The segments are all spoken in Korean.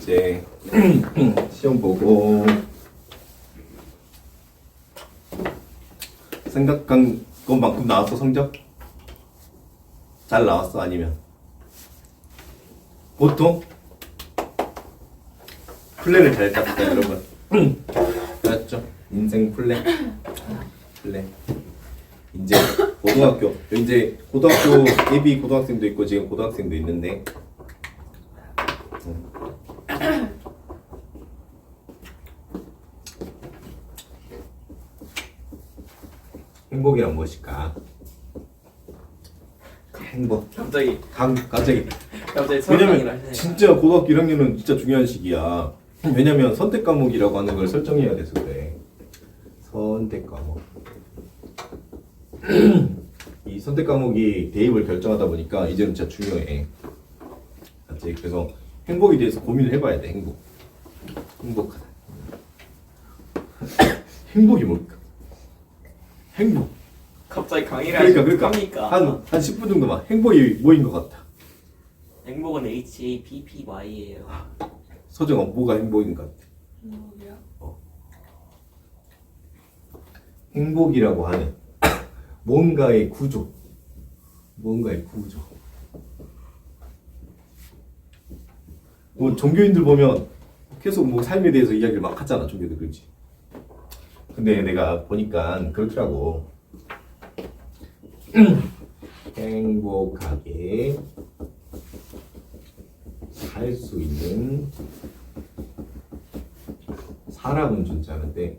이제 시험 보고 생각한 것만큼 나왔어? 성적? 잘 나왔어? 아니면? 보통? 플랜을 잘 짰다 여러분. 알았죠? 인생 플랜. 이제 고등학교 예비 고등학생도 있고 지금 고등학생도 있는데 행복이란 무엇일까? 행복. 갑자기 왜냐면 설명이라 진짜 고등학교 1학년은 진짜 중요한 시기야. 왜냐면 선택 과목이라고 하는 걸 설정해야 돼서 그래. 선택 과목. 이 선택 과목이 대입을 결정하다 보니까 이제는 진짜 중요해. 맞지? 그래서 행복에 대해서 고민을 해봐야 돼. 행복하다. 행복이 뭘까? 행복. 갑자기 강의를 그러니까 합니까? 한 10분 정도만 행복이 뭐인 것 같아? 행복은 HAPPY예요. 서정아 뭐가 행복인 것 같아? 행복이요? 행복이라고 하는 뭔가의 구조. 뭐 종교인들 보면 계속 뭐 삶에 대해서 이야기를 막 하잖아, 종교들. 그렇지. 근데 내가 보니까 그렇더라고. 행복하게 살 수 있는 사람은 존재하는데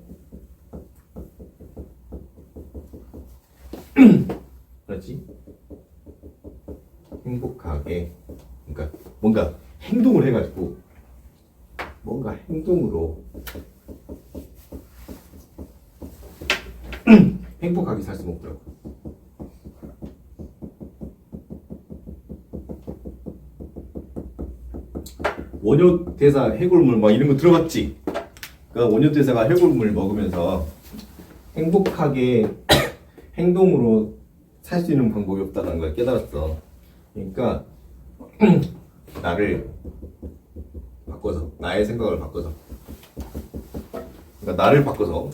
그렇지? 행복하게 그러니까 뭔가 행동을 해가지고 뭔가 행동으로 행복하게 살 수는 없더라고. 원효 대사 해골물 막 이런 거 들어봤지? 그러니까 원효 대사가 해골물 먹으면서 행복하게 행동으로 살 수 있는 방법이 없다는 걸 깨달았어. 그러니까 나를 바꿔서 나의 생각을 바꿔서 그러니까 나를 바꿔서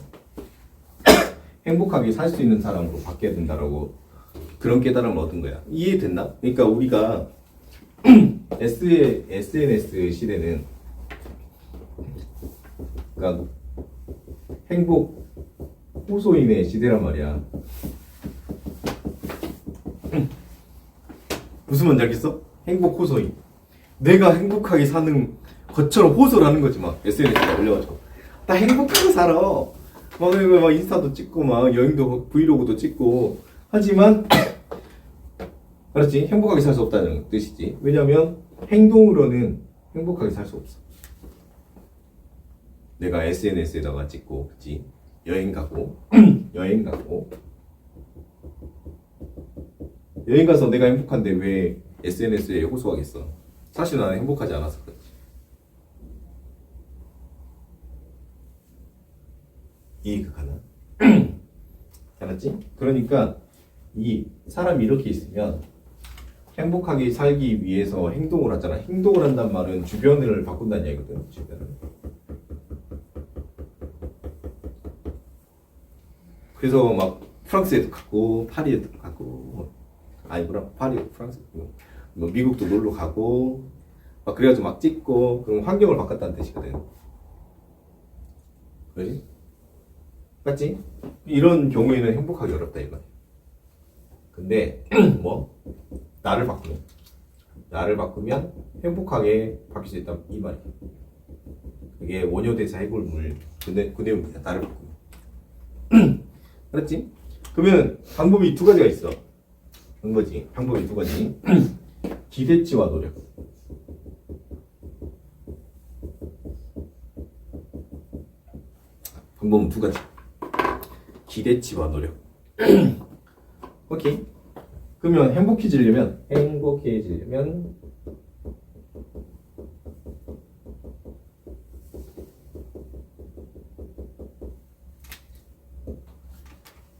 행복하게 살 수 있는 사람으로 바뀌어야 된다라고 그런 깨달음을 얻은 거야. 이해됐나? 그러니까 우리가 SNS 시대는 그러니까 행복 호소인의 시대란 말이야. 무슨 말인지 알겠어? 행복 호소인. 내가 행복하게 사는 것처럼 호소를 하는 거지. 막 SNS에 올려가지고 나 행복하게 살아. 막 인스타도 찍고 막 여행도 브이로그도 찍고 하지만 그렇지? 행복하게 살 수 없다는 뜻이지. 왜냐면 행동으로는 행복하게 살 수 없어. 내가 SNS에다가 찍고, 그치? 여행 가고 여행 가서 내가 행복한데 왜 SNS에 호소하겠어? 사실 나는 행복하지 않아서 그렇지. 이해가 가나? 알았지? 그러니까 이 사람이 이렇게 있으면 행복하게 살기 위해서 행동을 하잖아. 행동을 한단 말은 주변을 바꾼다는 얘기거든. 주변을. 그래서 막 프랑스에도 갔고 파리에도 가고 프랑스 뭐 미국도 놀러 가고 막 그래가지고 막 찍고 그럼 환경을 바꿨다는 뜻이거든. 그지? 맞지? 이런 경우에는 행복하기 어렵다 이거야. 근데 뭐 나를 바꾸면 행복하게 바뀔 수 있다 이 말이야. 그게 원효대사 해골물 그 내용이야. 나를 바꾸면. 알았지? 그러면 방법이 두 가지가 있어. 방법이 두 가지. 기대치와 노력. 방법은 두 가지. 기대치와 노력. 오케이. 그러면 행복해지려면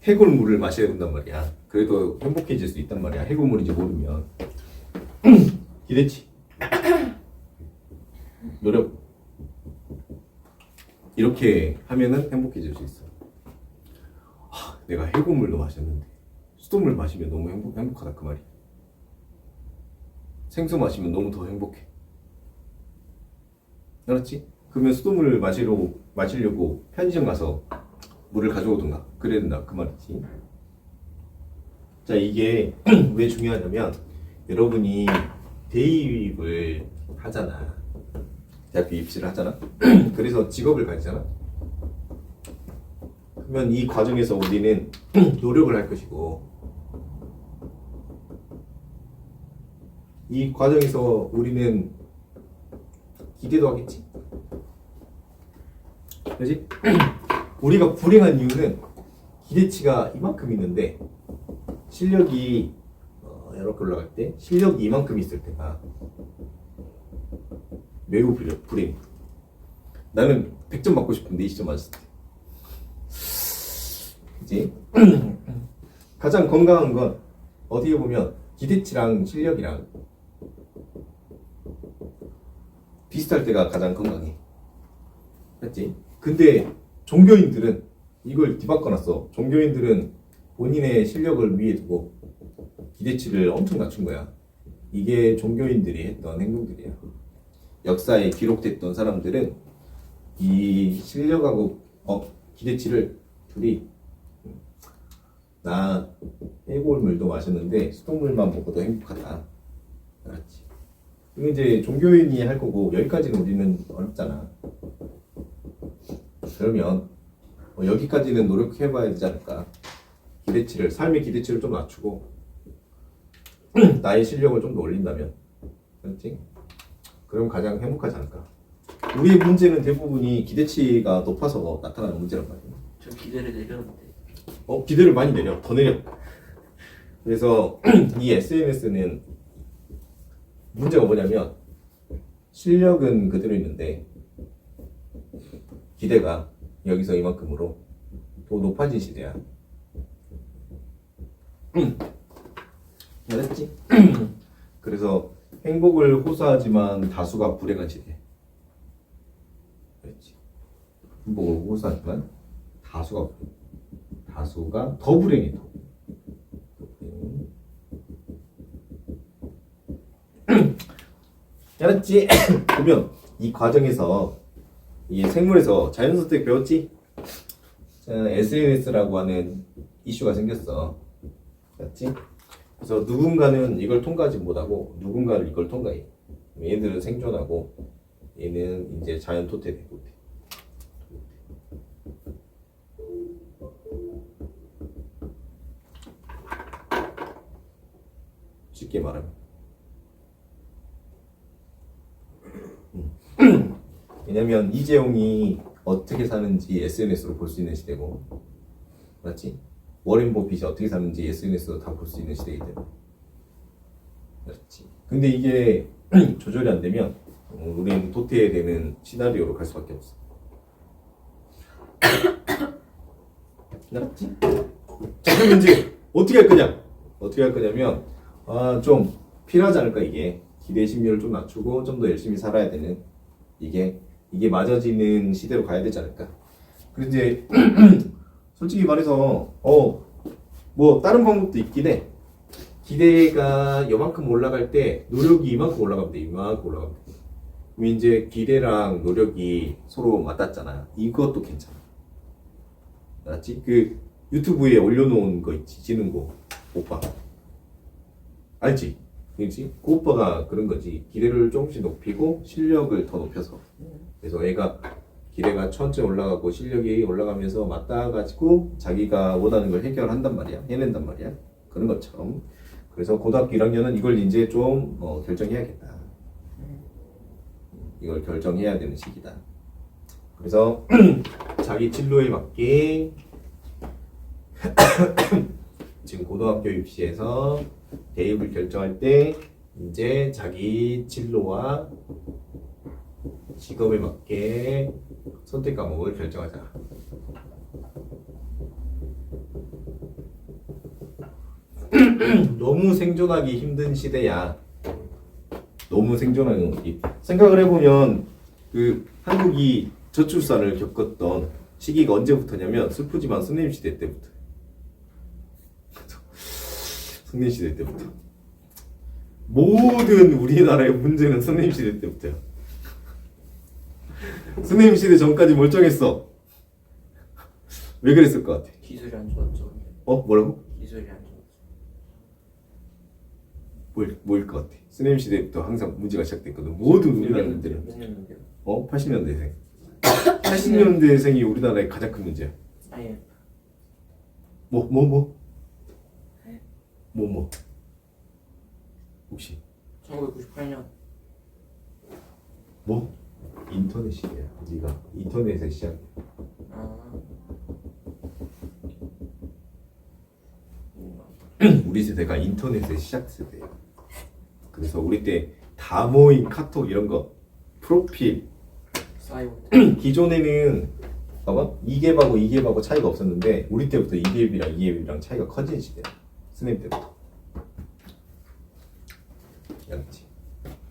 해골물을 마셔야 된단 말이야. 그래도 행복해질 수 있단 말이야. 해골물인지 모르면. 기대치. 노력. 이렇게 하면은 행복해질 수 있어. 내가 해고물도 마셨는데 수돗물 마시면 너무 행복하다 그 말이야. 생수 마시면 너무 더 행복해. 알았지? 그러면 수돗물을 마시려고 편의점 가서 물을 가져오든가 그래야 된다 그 말이지. 자, 이게 왜 중요하냐면 여러분이 대입을 하잖아. 대학교 입시를 하잖아. 그래서 직업을 가지잖아. 그러면 이 과정에서 우리는 노력을 할 것이고, 이 과정에서 우리는 기대도 하겠지. 그렇지? 우리가 불행한 이유는 기대치가 이만큼 있는데 실력이 이렇게 올라갈 때 실력이 이만큼 있을 때가 매우 불행. 나는 100점 받고 싶은데 20점 맞았을 때. 그치? 가장 건강한 건 어떻게 보면 기대치랑 실력이랑 비슷할 때가 가장 건강해. 맞지? 근데 종교인들은 이걸 뒤바꿔놨어. 종교인들은 본인의 실력을 위에 두고 기대치를 엄청 낮춘 거야. 이게 종교인들이 했던 행동들이야. 역사에 기록됐던 사람들은 이 실력하고 기대치를 둘이 나 해골물도 마셨는데 수돗물만 먹어도 행복하다. 알았지? 이거 이제 종교인이 할 거고 여기까지는 우리는 어렵잖아. 그러면 여기까지는 노력해봐야 되지 않을까? 삶의 기대치를 좀 낮추고 나의 실력을 좀 더 올린다면, 그렇지? 그럼 가장 행복하지 않을까? 우리의 문제는 대부분이 기대치가 높아서 나타나는 문제란 말이야. 저 기대를 내렸는데. 기대를 많이 내려. 더 내려. 그래서 이 SNS는 문제가 뭐냐면 실력은 그대로 있는데 기대가 여기서 이만큼으로 더 높아진 시대야. 알았지? 그래서 행복을 호소하지만 다수가 불행한 시대. 그렇지? 행복을 호소하지만 다수가 더 불행해. 알았지? 그러면 이 과정에서 이 생물에서 자연선택 배웠지? SNS라고 하는 이슈가 생겼어. 알았지? 그래서 누군가는 이걸 통과하지 못하고 누군가는 이걸 통과해. 얘들은 생존하고 얘는 이제 자연 토태되고. 쉽게 말하면. 왜냐면 이재용이 어떻게 사는지 SNS로 볼 수 있는 시대고, 맞지? 워렌 버핏이 어떻게 사는지 SNS로 다 볼 수 있는 시대이기 때문에. 그렇지. 근데 이게 조절이 안 되면 우리는 도태되는 시나리오로 갈 수밖에 없어. 맞지? 자, 그럼 이제 어떻게 할 거냐? 어떻게 할 거냐면 좀 필요하지 않을까 이게. 기대 심리를 좀 낮추고 좀 더 열심히 살아야 되는 이게 맞아지는 시대로 가야 되지 않을까. 그리고 이제 솔직히 말해서 뭐 다른 방법도 있긴 해. 기대가 이만큼 올라갈 때 노력이 이만큼 올라가면 돼. 이만큼 올라가면 돼. 그럼 이제 기대랑 노력이 서로 맞닿잖아. 이것도 괜찮아. 알았지? 그 유튜브에 올려놓은 거 있지. 지능고 오빠 알지? 그렇지? 그 오빠가 그런 거지. 기대를 조금씩 높이고 실력을 더 높여서. 그래서 애가 기대가 천천히 올라가고 실력이 올라가면서 맞닿아가지고 자기가 원하는 걸 해결한단 말이야. 해낸단 말이야. 그런 것처럼. 그래서 고등학교 1학년은 이걸 이제 좀 결정해야겠다. 이걸 결정해야 되는 시기다. 그래서 자기 진로에 맞게 지금 고등학교 입시에서 대입을 결정할 때 이제 자기 진로와 직업에 맞게 선택 과목을 결정하자. 너무 생존하기 힘든 시대야. 너무 생존하는 거지. 생각을 해보면 그 한국이 저출산을 겪었던 시기가 언제부터냐면 슬프지만 손님 시대 때부터. 손님 시대 때부터. 모든 우리나라의 문제는 손님 시대 때부터야. 손님 시대 전까지 멀쩡했어. 왜 그랬을 것 같아? 기술이 안 좋았죠. 뭐라고? 기술이 안 좋았죠. 뭐일 것 같아? 스님 시대부터 항상 문제가 시작됐거든. 모든 우리나라 문제는. 몇 년인데요? 80년대생. 80년대생이 우리나라의 가장 큰 문제야. 아예 뭐? 혹시 1998년. 뭐? 인터넷 시대야. 우리가 인터넷의 시작. 아. 우리 세대가 인터넷의 시작 세대야. 그래서 우리 때 다모임, 카톡 이런 거 프로필 사이버. 기존에는 봐봐 2갭하고 2갭하고 차이가 없었는데 우리 때부터 2갭이랑 2갭이랑 차이가 커진 시대야. 스냅 때부터. 알겠지?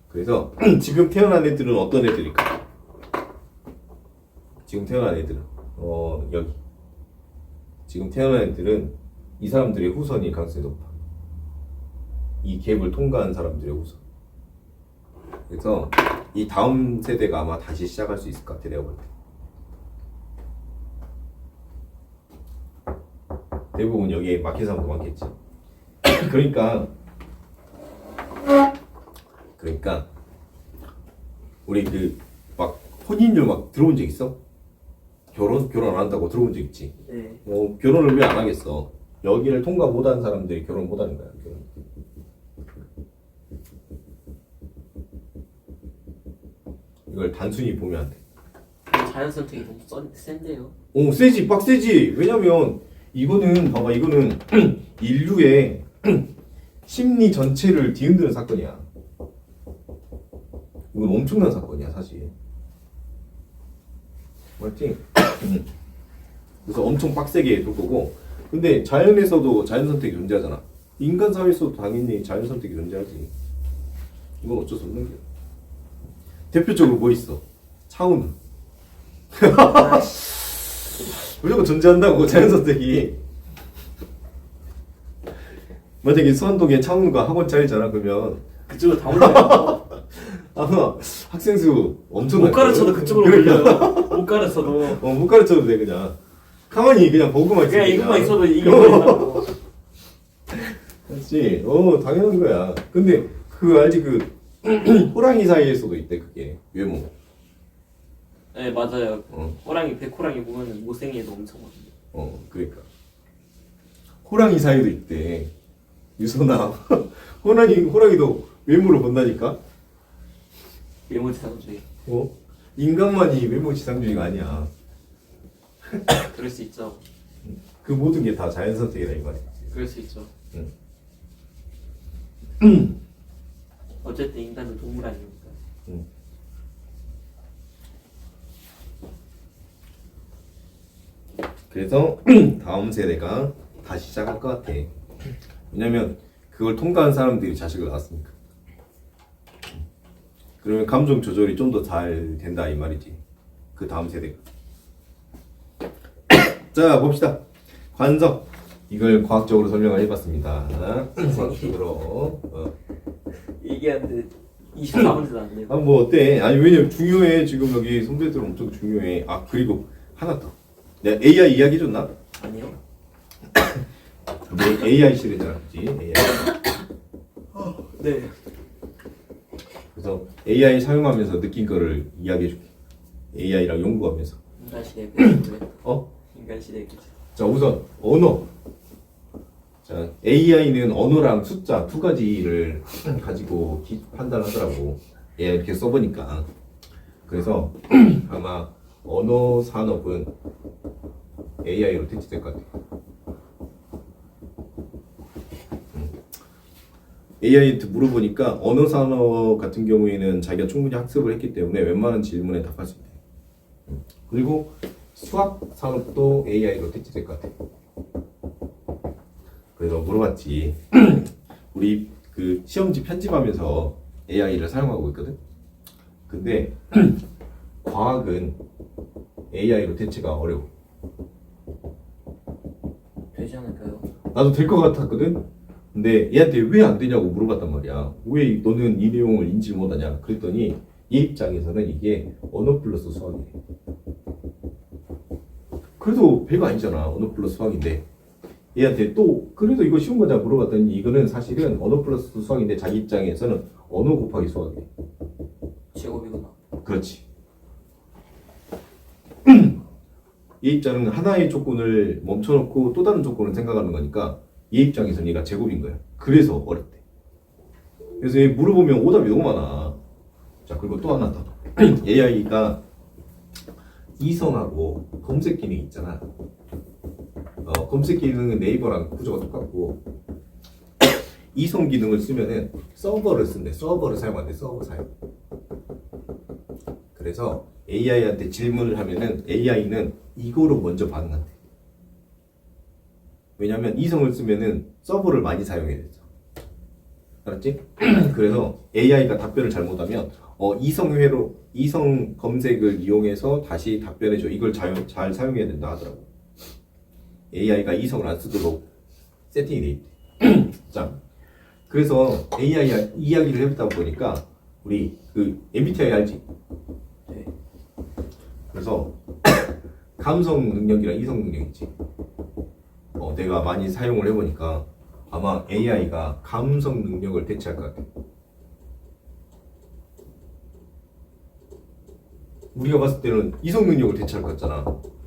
그래서 지금 태어난 애들은 어떤 애들일까? 지금 태어난 애들은 여기 지금 태어난 애들은 이 사람들의 후손이 가능성이 높아. 이 갭을 통과한 사람들의 후손. 그래서 이 다음 세대가 아마 다시 시작할 수 있을 것 같아 내가 볼 때. 대부분 여기에 막힌 사람도 많겠지. 그러니까 우리 그 막 혼인율 막 들어본 적 있어? 결혼 안 한다고 들어본 적 있지? 네. 결혼을 왜 안 하겠어? 여기를 통과 못한 사람들이 결혼 못하는 거야. 결혼. 이걸 단순히 보면 안 돼. 자연 선택이 너무 센데요. 세지, 빡세지. 왜냐면 이거는 봐봐, 이거는 인류의 심리 전체를 뒤흔드는 사건이야. 이건 엄청난 사건이야, 사실. 맞지? 그래서 엄청 빡세게 해줄 거고. 근데 자연에서도 자연 선택이 존재하잖아. 인간 사회에서도 당연히 자연 선택이 존재하지. 이건 어쩔 수 없는 거야. 대표적으로 뭐 있어? 차은우. 무조건 존재한다고 자연 선택이. 만약에 수원동에 차은우가 학원 차리잖아 그러면 그쪽으로 다 올려요. 아마 학생 수 엄청 못 가르쳐도 그쪽으로 올려요. 못 가르쳐도. 못 가르쳐도 돼 그냥. 가만히 그냥 보고만 있으면 그냥 이것만 있어도 이게 걸린다고. 그렇지. 당연한 거야. 근데 그 알지 그 호랑이 사이에서도 있대 그게 외모. 네 맞아요. 어. 호랑이 백호랑이 보면은 못생겨도 엄청 많아요. 그러니까 호랑이 사이도 있대. 유선아 호랑이도 외모를 본다니까. 외모 지상주의. 인간만이 외모 지상주의가 아니야. 그럴 수 있죠. 그 모든 게 다 자연 선택이다 이 말이야. 그럴 수 있죠. 응. 어쨌든 인간은 동물 아닙니까? 그래서 다음 세대가 다시 시작할 것 같아. 왜냐면 그걸 통과한 사람들이 자식을 낳았으니까. 그러면 감정 조절이 좀 더 잘 된다 이 말이지. 그 다음 세대가. 자 봅시다. 관성. 이걸 과학적으로 설명을 해봤습니다. 과학적으로. 얘기하는데 24문제도 안 돼요. 뭐 어때? 아니 왜냐면 중요해. 지금 여기 선배들 엄청 중요해. 그리고 하나 더. 내가 AI 이야기 해줬나? 아니요. 우리 AI 시대잖아, 그치? AI. 네. 그래서 AI 사용하면서 느낀 거를 이야기해줄게. AI랑 연구하면서. 인간 시대 그죠? 인간 시대 그죠? 자, 우선 언어. 자, AI는 언어랑 숫자 두 가지를 가지고 판단하더라고. AI 이렇게 써보니까. 그래서 아마 언어 산업은 AI로 대체될 것 같아. AI한테 물어보니까 언어 산업 같은 경우에는 자기가 충분히 학습을 했기 때문에 웬만한 질문에 답할 수 있대. 그리고 수학 산업도 AI로 대체될 것 같아. 그래서 물어봤지. 우리 그 시험지 편집하면서 AI를 사용하고 있거든. 근데 과학은 AI로 대체가 어려워. 되지 않을까요? 나도 될 것 같았거든. 근데 얘한테 왜 안 되냐고 물어봤단 말이야. 왜 너는 이 내용을 인지를 못하냐. 그랬더니 얘 입장에서는 이게 언어 플러스 수학이래. 그래도 배가 아니잖아. 언어 플러스 수학인데 얘한테 또 그래도 이거 쉬운 거냐 물어봤더니 이거는 사실은 언어 플러스 수학인데 자기 입장에서는 언어 곱하기 수학이래. 제곱이구나. 그렇지. 얘 입장은 하나의 조건을 멈춰놓고 또 다른 조건을 생각하는 거니까 얘 입장에서는 얘가 제곱인 거야. 그래서 어렵대. 그래서 얘 물어보면 오답이 너무 많아. 자, 그리고 또 하나 더. AI가 이성하고 검색 기능이 있잖아. 검색 기능은 네이버랑 구조가 똑같고 이성 기능을 쓰면은 서버를 쓴대. 서버를 사용한대. 서버 사용. 그래서 AI한테 질문을 하면은 AI는 이거로 먼저 반응한대. 왜냐면 이성을 쓰면은 서버를 많이 사용해야 되죠. 알았지? 그래서 AI가 답변을 잘못하면 이성 검색을 이용해서 다시 답변해줘. 이걸 잘 사용해야 된다 하더라고. AI가 이성을 안 쓰도록 세팅이 돼 있대. 자, 그래서 AI 이야기를 해보다 보니까 우리 그 MBTI 알지? 네. 그래서 감성 능력이랑 이성 능력 있지. 내가 많이 사용을 해보니까 아마 AI가 감성 능력을 대체할 것 같아. 우리가 봤을 때는 이성 능력을 대체할 것 같잖아.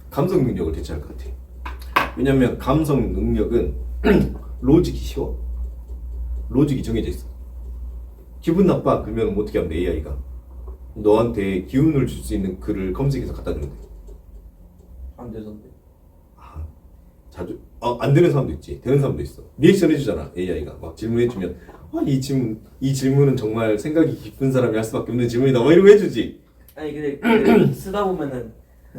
감성 능력을 대체할 것 같아. 왜냐면 감성 능력은 로직이 쉬워. 로직이 정해져 있어. 기분 나빠 그러면 어떻게 하면 돼? AI가 너한테 기운을 줄 수 있는 글을 검색해서 갖다 주면 돼. 안 되던데. 자주 안 되는 사람도 있지. 되는 사람도 있어. 리액션 해주잖아. AI가 막 질문해주면 이 질문은 정말 생각이 깊은 사람이 할 수밖에 없는 질문이다. 막 이러고 해주지. 아니 근데 쓰다 보면은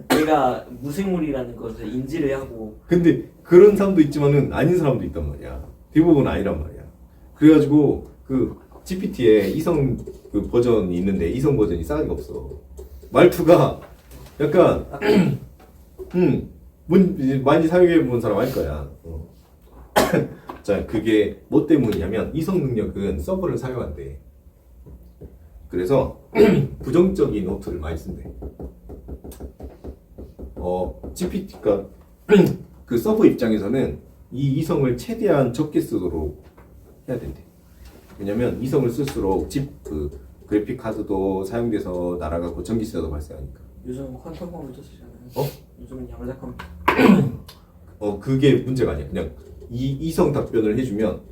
내가 무생물이라는 것을 인지를 하고. 근데 그런 사람도 있지만은 아닌 사람도 있단 말이야. 대부분 아니란 말이야. 그래가지고 그 GPT에 이성 그 버전이 있는데 이성 버전이 싸가지가 없어. 말투가 약간 많이 사용해 본 사람 알 거야. 자, 그게 뭐 때문이냐면 이성 능력은 서버를 사용한대. 그래서 부정적인 노트를 많이 쓴대. GPT가 그 서버 입장에서는 이 이성을 최대한 적게 쓰도록 해야 된대. 왜냐면 이성을 쓸수록 그 그래픽 카드도 사용돼서 날아가고 전기세도 발생하니까. 요즘 퀀텀 컴퓨터 쓰잖아요. 요즘은 양자 컴퓨터. 그게 문제가 아니야. 그냥 이 이성 답변을 해주면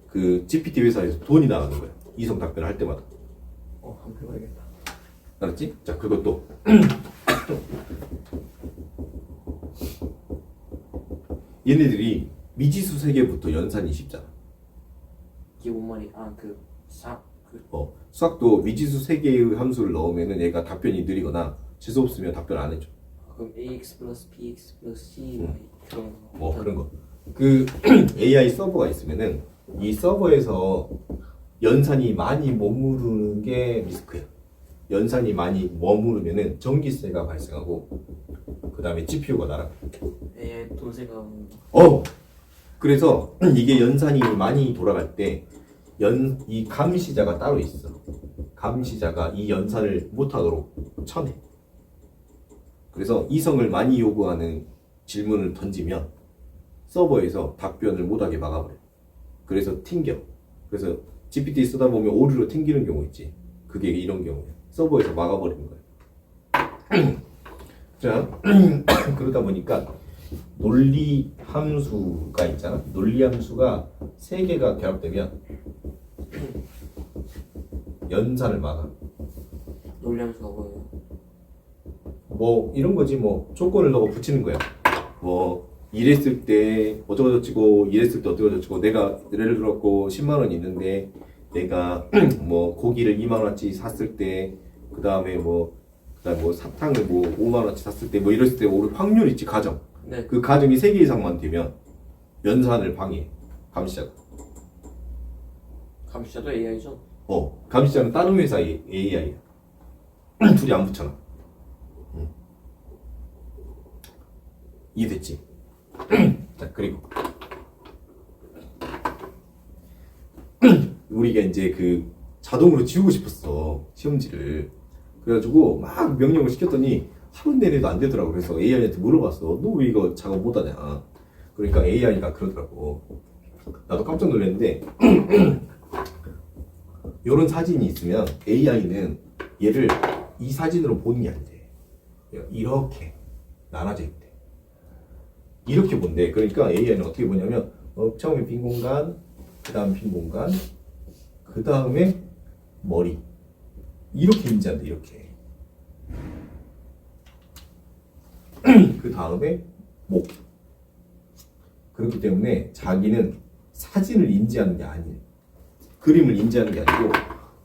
그 GPT 회사에서 돈이 나가는 거야. 이성 답변을 할 때마다. 한번 해봐야겠다. 알았지? 자, 그것도 얘네들이 미지수 세계부터 연산이 쉽잖아. 이게 뭔 말이? 수학도 미지수 3개의 함수를 넣으면은 얘가 답변이 느리거나 재수 없으면 답변 안 해줘. 그럼 ax 플러스 bx 플러스 c 그런 거. 그런 거. 그 AI 서버가 있으면은 이 서버에서 연산이 많이 머무르는 게 리스크야. 연산이 많이 머무르면은 전기세가 발생하고 그 다음에 GPU가 날아가. AI 돈 생각하는. 그래서 이게 연산이 많이 돌아갈 때 이 감시자가 따로 있어. 감시자가 이 연산을 못하도록 쳐내. 그래서 이성을 많이 요구하는 질문을 던지면 서버에서 답변을 못하게 막아버려. 그래서 튕겨. 그래서 GPT 쓰다 보면 오류로 튕기는 경우 있지. 그게 이런 경우야. 서버에서 막아버리는 거야. 자, 그러다 보니까 논리 함수가 있잖아. 논리 함수가 3개가 결합되면 연산을 막아. 논리 함수가 뭐예요? 뭐 이런 거지. 뭐 조건을 넣어 붙이는 거야. 뭐 이랬을 때 어쩌고저쩌고 이랬을 때 어쩌고저쩌고 내가 예를 들었고 10만 원 있는데 내가 뭐 고기를 2만 원어치 샀을 때 그다음에 뭐 사탕을 뭐 5만 원어치 샀을 때 뭐 이랬을 때 오를 확률 있지. 가정. 네. 그 가정이 3개 이상만 되면 연산을 방해해. 감시자가. 감시자도 AI죠? 감시자는 다른 회사의 AI야. 둘이 안 붙잖아. 이해됐지? 자, 그리고 우리가 이제 그 자동으로 지우고 싶었어, 시험지를. 그래가지고 막 명령을 시켰더니 하루 내내도 안 되더라고. 그래서 AI한테 물어봤어. 너 왜 이거 작업 못하냐? 그러니까 AI가 그러더라고. 나도 깜짝 놀랐는데 이런 사진이 있으면 AI는 얘를 이 사진으로 보는 게 아니지. 이렇게 나눠져 있대. 이렇게 본대. 그러니까 AI는 어떻게 보냐면 처음에 빈 공간, 그 다음 빈 공간, 그 다음에 머리. 이렇게 인지한대. 이렇게. 그 다음에 목. 그렇기 때문에 자기는 사진을 인지하는 게 아니에요. 그림을 인지하는 게 아니고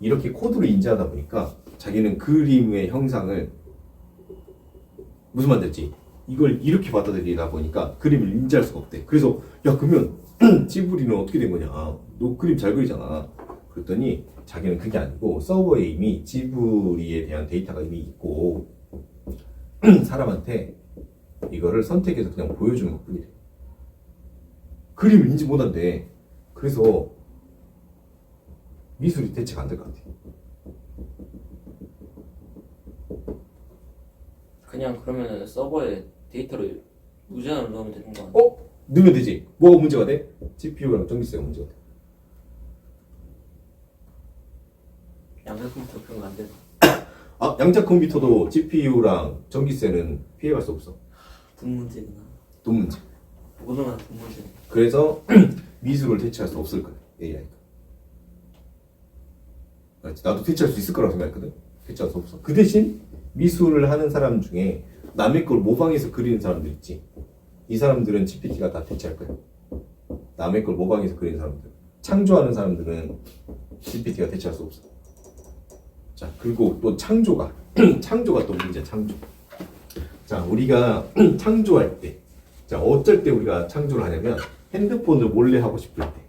이렇게 코드로 인지하다 보니까 자기는 그림의 형상을 무슨 말인지 이걸 이렇게 받아들이다 보니까 그림을 인지할 수가 없대. 그래서 야 그러면 지브리는 어떻게 된 거냐? 너 그림 잘 그리잖아. 그랬더니 자기는 그게 아니고 서버에 이미 지브리에 대한 데이터가 이미 있고 사람한테 이거를 선택해서 그냥 보여주는 것뿐이래. 그림을 인지 못한대. 그래서 미술이 대체가 안 될 것 같아. 그냥 그러면은 서버에 데이터를 무제한으로 넣으면 되는 거 아니야? 넣으면 되지. 뭐가 문제가 돼? GPU랑 전기세가 문제가 돼. 양자 컴퓨터 그런 거 안 되나? 아, 양자 컴퓨터도 GPU랑 전기세는 피해갈 수 없어. 돈 문제구나. 돈 문제. 모두가 돈 문제. 그래서 미술을 대체할 수 없을 거야, AI가. 나도 대체할 수 있을 거라고 생각했거든. 대체할 수 없어. 그 대신 미술을 하는 사람 중에 남의 걸 모방해서 그리는 사람들 있지. 이 사람들은 GPT가 다 대체할 거야. 남의 걸 모방해서 그리는 사람들. 창조하는 사람들은 GPT가 대체할 수 없어. 자, 그리고 또 창조가 또 문제야, 창조. 자, 우리가 창조할 때, 자, 어쩔 때 우리가 창조를 하냐면 핸드폰을 몰래 하고 싶을 때.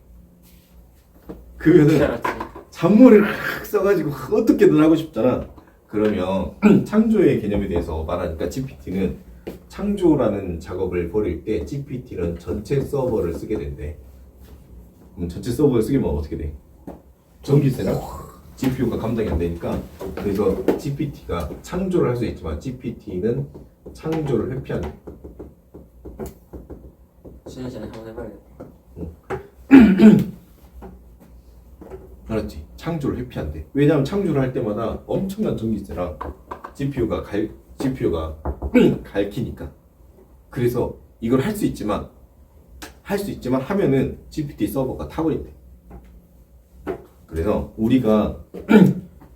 그러면은 잔머리를 막 써가지고 어떻게든 하고 싶잖아. 그러면 창조의 개념에 대해서 말하니까 GPT는 창조라는 작업을 벌일 때 GPT는 전체 서버를 쓰게 된대. 그럼 전체 서버를 쓰게 되면 어떻게 돼? 전기세랑 GPU가 감당이 안 되니까. 그래서 GPT가 창조를 할 수 있지만 GPT는 창조를 회피한대. 지난 시간에 한번 해봐야겠다. 알았지? 창조를 회피한대. 왜냐하면 창조를 할 때마다 엄청난 전기세랑 GPU가 갈키니까. 그래서 이걸 할 수 있지만 하면은 GPT 서버가 타버린대. 그래서 우리가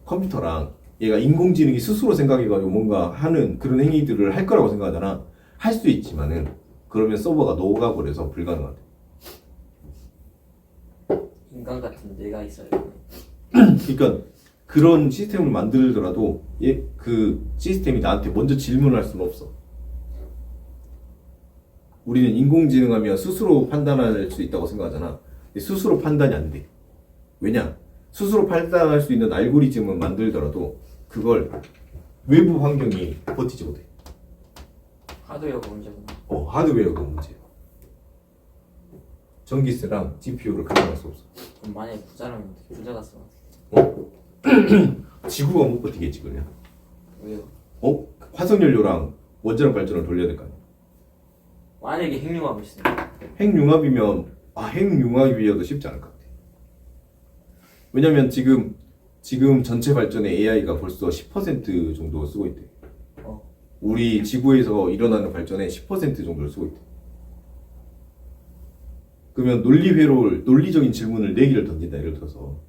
컴퓨터랑 얘가 인공지능이 스스로 생각해가지고 뭔가 하는 그런 행위들을 할 거라고 생각하잖아. 할 수 있지만은 그러면 서버가 녹아버려서 불가능하대. 인간 같은 뇌가 있어요. 그러니까 그런 시스템을 만들더라도 그 시스템이 나한테 먼저 질문을 할 수는 없어. 우리는 인공지능하면 스스로 판단할 수 있다고 생각하잖아. 근데 스스로 판단이 안 돼. 왜냐? 스스로 판단할 수 있는 알고리즘을 만들더라도 그걸 외부 환경이 버티지 못해. 하드웨어가 문제구나. 하드웨어가 문제야. 전기세랑 GPU를 감당할 수 없어. 그럼 만약에 부자라면 부자 갔어. 지구가 못 버티겠지 그냥. 왜요? 화석연료랑 원자력 발전을 돌려야 될 거 아니야. 만약에 핵융합을 있으면 핵융합이면 핵융합이어도 쉽지 않을 것 같아. 왜냐면 지금 전체 발전에 AI가 벌써 10% 정도 쓰고 있대. 우리 지구에서 일어나는 발전의 10% 정도를 쓰고 있대. 그러면 논리적인 질문을 4개를 던진다, 예를 들어서.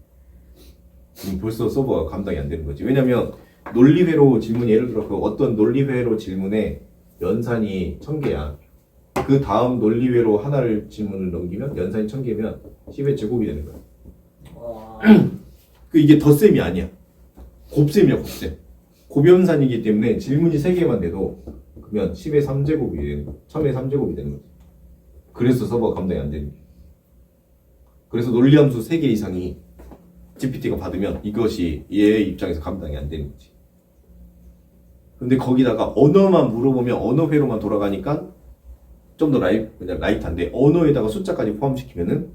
지금 벌써 서버가 감당이 안 되는 거지. 왜냐면 논리회로 질문, 예를 들어 그 어떤 논리회로 질문에 연산이 1000개야. 그 다음 논리회로 하나를 질문을 넘기면 연산이 1000개면 10의 제곱이 되는 거야. 이게 덧셈이 아니야. 곱셈이야, 곱셈. 곱연산이기 때문에 질문이 3개만 돼도 그러면 10의 3제곱이 되는 거야. 1000의 3제곱이 되는 거지. 그래서 서버가 감당이 안 되는 거야. 그래서 논리함수 3개 이상이 GPT가 받으면 이것이 얘의 입장에서 감당이 안 되는 거지. 근데 거기다가 언어만 물어보면 언어회로만 돌아가니까 좀 더 라이트한데 언어에다가 숫자까지 포함시키면은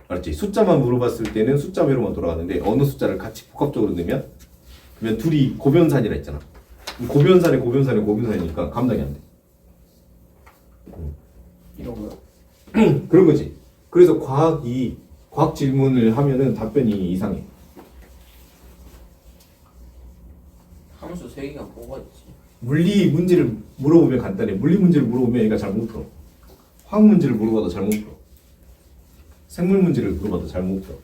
알았지? 숫자만 물어봤을 때는 숫자매로만 돌아가는데 어느 숫자를 같이 복합적으로 넣으면 그러면 둘이 고변산이라 했잖아. 고변산이니까 감당이 안 돼. 이런 거요? 그런 거지. 그래서 과학 질문을 하면은 답변이 이상해. 함수 3개가 뭐가 있지? 물리 문제를 물어보면 간단해. 물리 문제를 물어보면 얘가 잘 못 풀어. 화학 문제를 물어봐도 잘 못 풀어. 생물 문제를 물어봐도 잘 못 풀어.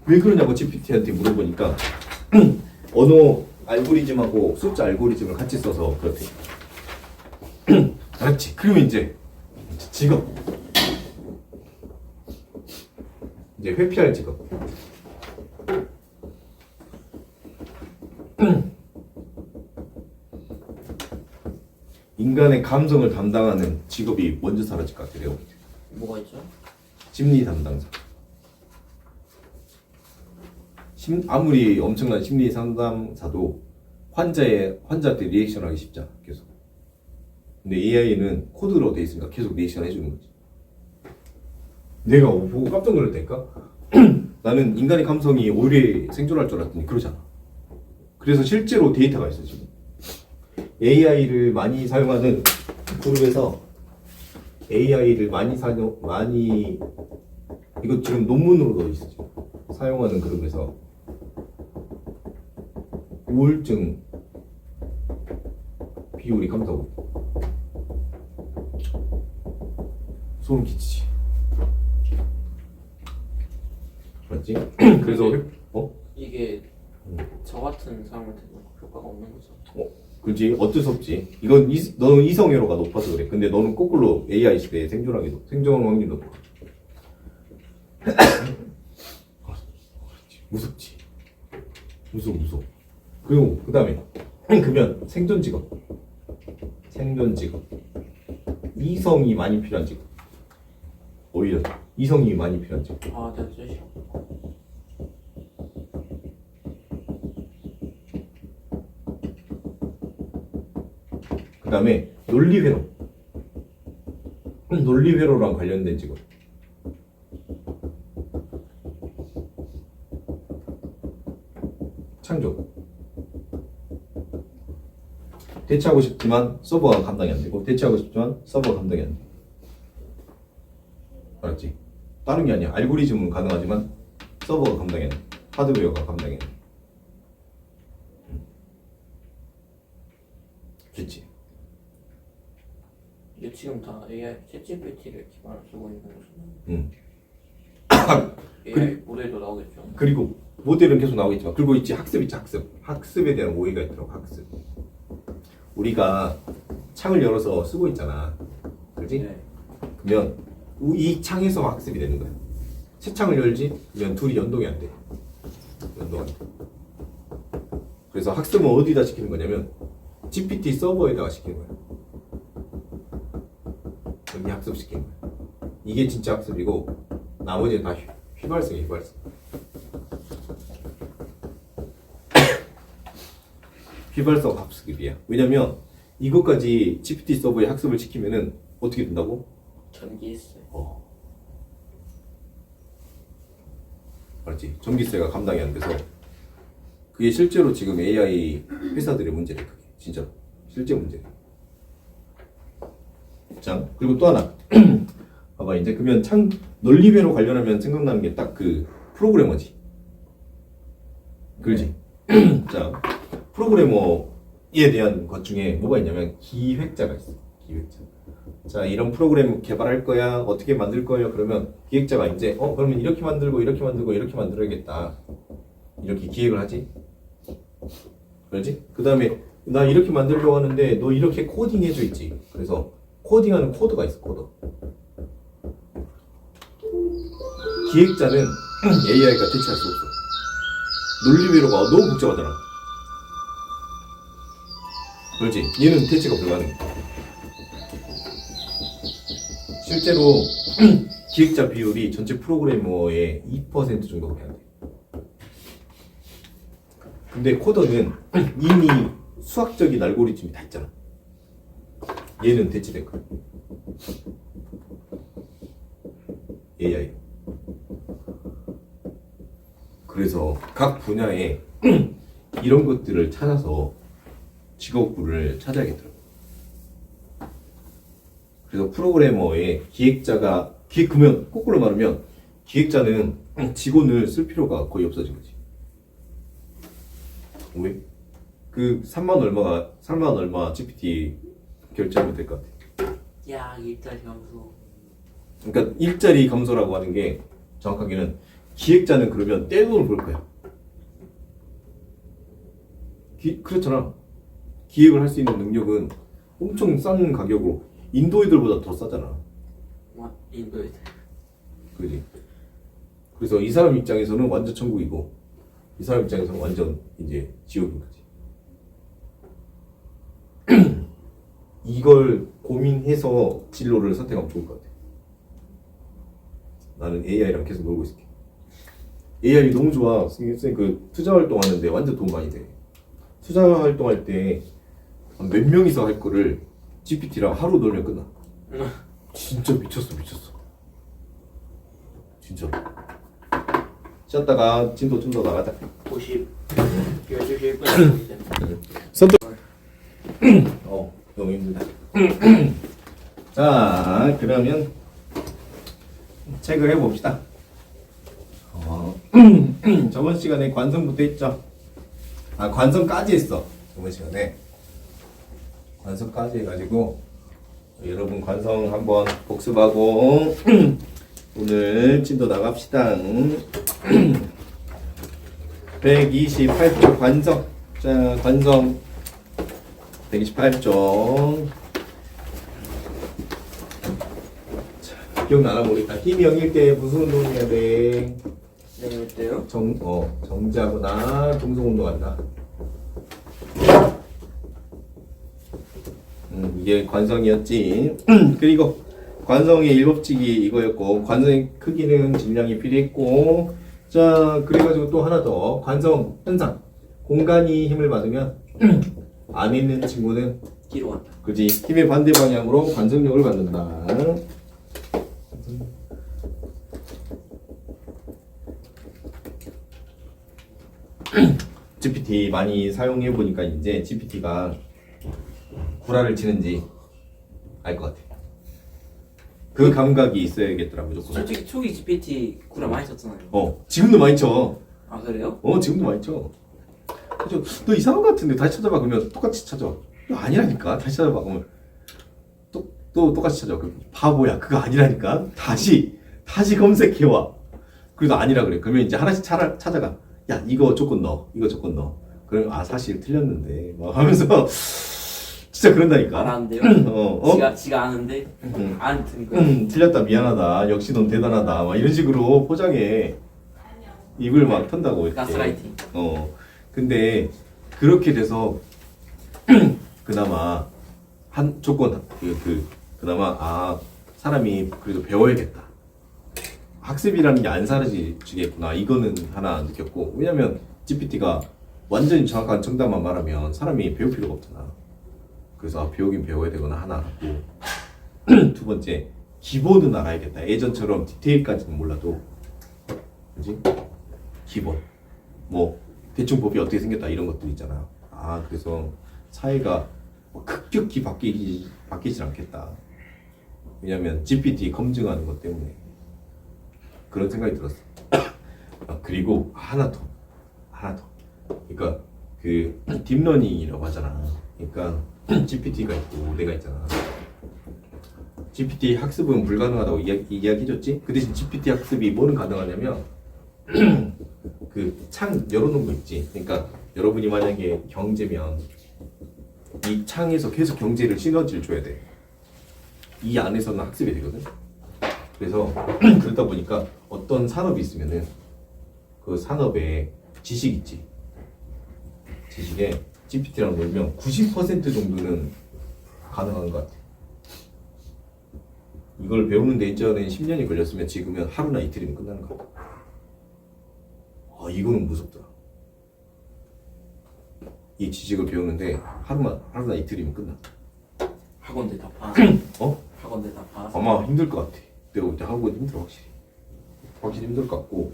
왜 그러냐고 GPT한테 물어보니까 언어 알고리즘하고 숫자 알고리즘을 같이 써서 그렇대. 알았지? 그러면 이제 직업. 이제 회피할 직업. 인간의 감성을 담당하는 직업이 먼저 사라질 것 같아. 내가 볼 때. 뭐가 있죠? 심리 담당자. 아무리 엄청난 심리 상담사도 환자한테 리액션하기 쉽잖아. 계속. 근데 AI는 코드로 돼 있으니까 계속 리액션 해주는 거지. 내가 보고 깜짝 놀랐다니까. 나는 인간의 감성이 오래 생존할 줄 알았더니 그러잖아. 그래서 실제로 데이터가 있어 지금. AI를 많이 사용하는 그룹에서 AI를 많이 이거 지금 논문으로 넣어 있어 지금. 사용하는 그룹에서 우울증 비율이 감소하고 소름 끼치지. 맞지? 그래서 이게 저 같은 사람한테는 효과가 없는 거죠. 그렇지. 어쩔 수 없지. 이건 너는 이성애로가 높아서 그래. 근데 너는 거꾸로 AI 시대에 생존 확률이 높아. 무섭지. 무서워. 그리고 그 다음에 그러면 생존 직업. 이성이 많이 필요한 직업. 오히려 이성이 많이 필요한 직업. 아, 내가 제일 싫어. 그 다음에 논리회로랑 관련된 직업. 창조. 대체하고 싶지만 서버가 감당이 안 되고 대체하고 싶지만 서버가 감당이 안 돼. 알았지? 다른 게 아니야. 알고리즘은 가능하지만 서버가 감당이 안 돼. 하드웨어가 감당이 안 돼. 됐지? 이게 지금 다 AI 챗GPT를 기반으로 쓰고 있는 거잖아요. 응. AI 모델도 나오겠죠. 그리고 모델은 계속 나오겠지만 그리고 있지 학습 있지 학습에 대한 오해가 있더라고. 학습. 우리가 창을 열어서 쓰고 있잖아. 그렇지? 네. 그러면 이 창에서 학습이 되는 거야. 새 창을 열지? 그러면 둘이 연동이 안 돼. 연동 안 돼. 그래서 학습은 어디다 시키는 거냐면 GPT 서버에다가 시키는 거야. 여기 학습시키는 거야. 이게 진짜 학습이고 나머지는 다 휘발성이야. 휘발성. 휘발성 학습이야. 왜냐면 이것까지 GPT 서버에 학습을 시키면은 어떻게 된다고? 전기 있어요. 알았지? 전기세가 감당이 안 돼서 그게 실제로 지금 AI 회사들의 문제래. 그게 진짜 실제 문제. 자, 그리고 또 하나 봐봐. 이제 그러면 논리배로 관련하면 생각나는 게 딱 그 프로그래머지. 그렇지? 자, 프로그래머에 대한 것 중에 뭐가 있냐면 기획자가 있어. 기획자. 자, 이런 프로그램 개발할 거야. 어떻게 만들 거예요? 그러면 기획자가 이제 그러면 이렇게 만들고 이렇게 만들고 이렇게 만들어야겠다. 이렇게 기획을 하지. 그렇지? 그 다음에 나 이렇게 만들려고 하는데 너 이렇게 코딩 해줘 있지. 그래서 코딩하는 코드가 있어. 코드. 기획자는 AI가 대체할 수 없어. 논리회로가 너무 복잡하더라. 그렇지? 얘는 대체가 불가능해. 실제로 기획자 비율이 전체 프로그래머의 2% 정도밖에 안 돼. 근데 코더는 이미 수학적인 알고리즘이 다 있잖아. 얘는 대치될 거야. AI. 그래서 각 분야에 이런 것들을 찾아서 직업군을 찾아야겠더라고. 그래서 프로그래머의 그러면 거꾸로 말하면 기획자는 직원을 쓸 필요가 거의 없어진 거지. 왜? 그 3만 얼마 GPT 결제하면 될 것 같아. 야, 일자리 감소. 그러니까 일자리 감소라고 하는 게 정확하게는 기획자는 그러면 떼돈을 벌 거야. 그렇잖아. 기획을 할 수 있는 능력은 엄청 싼 가격으로 인도 애들보다 더 싸잖아. 인도 애들. 그지? 그래서 이 사람 입장에서는 완전 천국이고 이 사람 입장에서는 완전 이제 지옥인 거지. 이걸 고민해서 진로를 선택하면 좋을 것 같아. 나는 AI랑 계속 놀고 있을게. AI 너무 좋아. 선생님 그 투자 활동하는데 완전 돈 많이 돼. 투자 활동할 때 몇 명이서 할 거를 GPT랑 하루 놀면 끝나. 진짜 미쳤어. 진짜. 쉬었다가 진도 좀 더 나가자. 50. 12시 1분. 선택. 너무 힘들다. 자, 그러면 책을 해봅시다. 저번 시간에 관성부터 했죠. 관성까지 했어. 저번 시간에 관성까지 해가지고 여러분 관성 한번 복습하고 오늘 진도 나갑시다. 128조 관성. 자, 관성 128조. 자, 기억나나 모르겠다. 힘이 0일 때 무슨 운동해야 돼? 네, 어때요? 정지하거나 동성운동한다. 이게 관성이었지. 그리고 관성의 일법칙이 이거였고 관성의 크기는 질량이 필요했고 자 그래가지고 또 하나 더 관성 현상 공간이 힘을 받으면 안에 있는 친구는 뒤로 간다. 그지 힘의 반대 방향으로 관성력을 받는다. GPT 많이 사용해 보니까 이제 GPT가 구라를 치는지 알 것 같아. 그 감각이 있어야겠더라 무조건. 솔직히 초기 GPT 구라 많이 썼잖아요. 지금도 많이 쳐. 아, 그래요? 지금도 많이 쳐. 그죠? 너 이상한 것 같은데 다시 찾아봐 그러면 똑같이 찾아. 아니라니까 다시 찾아봐 그러면 또 똑같이 찾아. 바보야 그거 아니라니까 다시 검색해와. 그래도 아니라 그래. 그러면 이제 하나씩 찾아가. 야 이거 조건 넣어. 이거 조건 넣어. 그러면 사실 틀렸는데 막 하면서 진짜 그런다니까. 안 하는데요? 지가 아는데 안 듣니까. 틀렸다 미안하다 역시 넌 대단하다 막 이런 식으로 포장해. 입을 막 턴다고 이렇게. 가스라이팅. 근데 그렇게 돼서 그나마 한 조건 그나마 사람이 그래도 배워야겠다. 학습이라는 게 안 사라지겠구나. 이거는 하나 느꼈고 왜냐면 GPT가 완전히 정확한 정답만 말하면 사람이 배울 필요가 없잖아. 그래서 배우긴 배워야 되거나 하나 하고 두 번째 기본은 알아야겠다. 예전처럼 디테일까지는 몰라도 그지? 기본 뭐 대충 법이 어떻게 생겼다 이런 것들 있잖아. 그래서 사회가 급격히 바뀌지 않겠다. 왜냐면 GPT 검증하는 것 때문에 그런 생각이 들었어. 그리고 하나 더 그러니까 그 딥러닝이라고 하잖아. 그러니까 GPT가 있고 내가 있잖아. GPT 학습은 불가능하다고 이야기해줬지? 그 대신 GPT 학습이 뭐는 가능하냐면 그 창 열어놓은 거 있지. 그러니까 여러분이 만약에 경제면 이 창에서 계속 경제를 시너지를 줘야 돼. 이 안에서는 학습이 되거든. 그래서 그러다 보니까 어떤 산업이 있으면은 그 산업에 지식 있지. 지식에 GPT랑 놀면 90% 정도는 가능한 것 같아. 이걸 배우는데 예전에 10년이 걸렸으면 지금은 하루나 이틀이면 끝나는 것 같아. 이거는 무섭더라. 이 지식을 배우는데 하루나 이틀이면 끝나. 학원 대답하. 어? 학원 대답하. 아마 힘들 것 같아. 내가 그때 하고 힘들어 확실히 힘들 것 같고.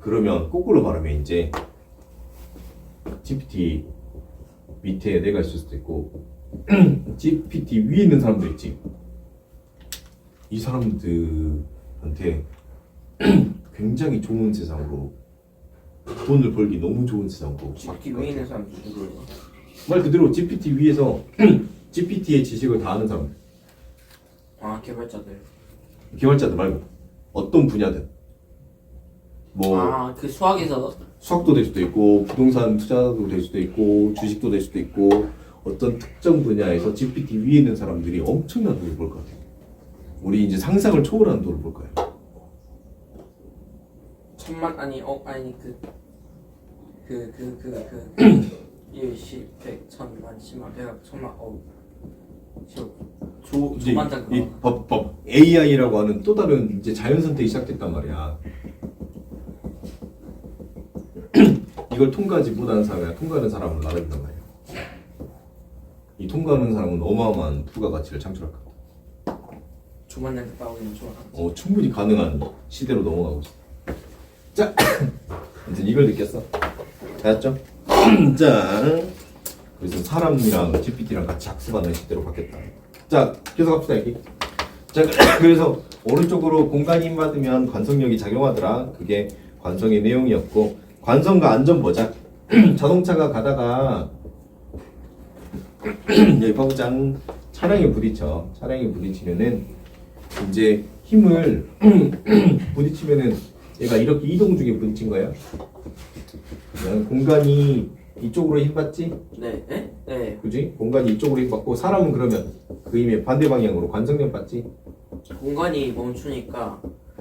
그러면 거꾸로 말하면 이제 GPT 밑에 내가 있을 수도 있고 GPT 위에 있는 사람도 있지. 이 사람들한테 굉장히 좋은 세상으로 돈을 벌기 너무 좋은 세상으로 GPT 위에 있는 사람이 누구예요? 말 그대로 GPT 위에서 GPT의 지식을 다 아는 사람. 아 개발자들. 개발자들 말고 어떤 분야든 뭐 아그 수학에서 수학도 될 수도 있고 부동산 투자도 될 수도 있고 주식도 될 수도 있고 어떤 특정 분야에서 GPT 위에 있는 사람들이 엄청난 돈을 벌 것 같아요. 우리 이제 상상을 초월하는 돈을 벌 거예요. 천만 아니 아니 1, 10, 100, 1000만, 10만, 100억, 1000만 이제 조만장 이 법 AI라고 하는 또 다른 이제 자연 선택이 시작됐단 말이야. 이걸 통과하지 못하는 사람이야 통과하는 사람을 나눠준단 말이야. 이 통과하는 사람은 어마어마한 부가가치를 창출할 거야. 조만장 나오기는 좋아. 충분히 가능한 시대로 넘어가고 있어. 자, 아무튼 이걸 느꼈어. 알았죠? 자, 그래서 사람이랑 GPT랑 같이 학습하는 시대로 바뀌었다. 자, 계속 합시다 여기. 자, 그래서 오른쪽으로 공간이 힘받으면 관성력이 작용하더라. 그게 관성의 내용이었고, 관성과 안전 보자. 자동차가 가다가 여기 봐보자. 차량에 부딪혀. 차량에 부딪히면은 이제 힘을 부딪히면은 얘가 이렇게 이동 중에 부딪힌 거야. 공간이 이쪽으로 힘 받지? 네, 네, 네. 그지? 공간이 이쪽으로 힘 받고 사람은 그러면 그 힘의 반대 방향으로 관성력 받지? 공간이 멈추니까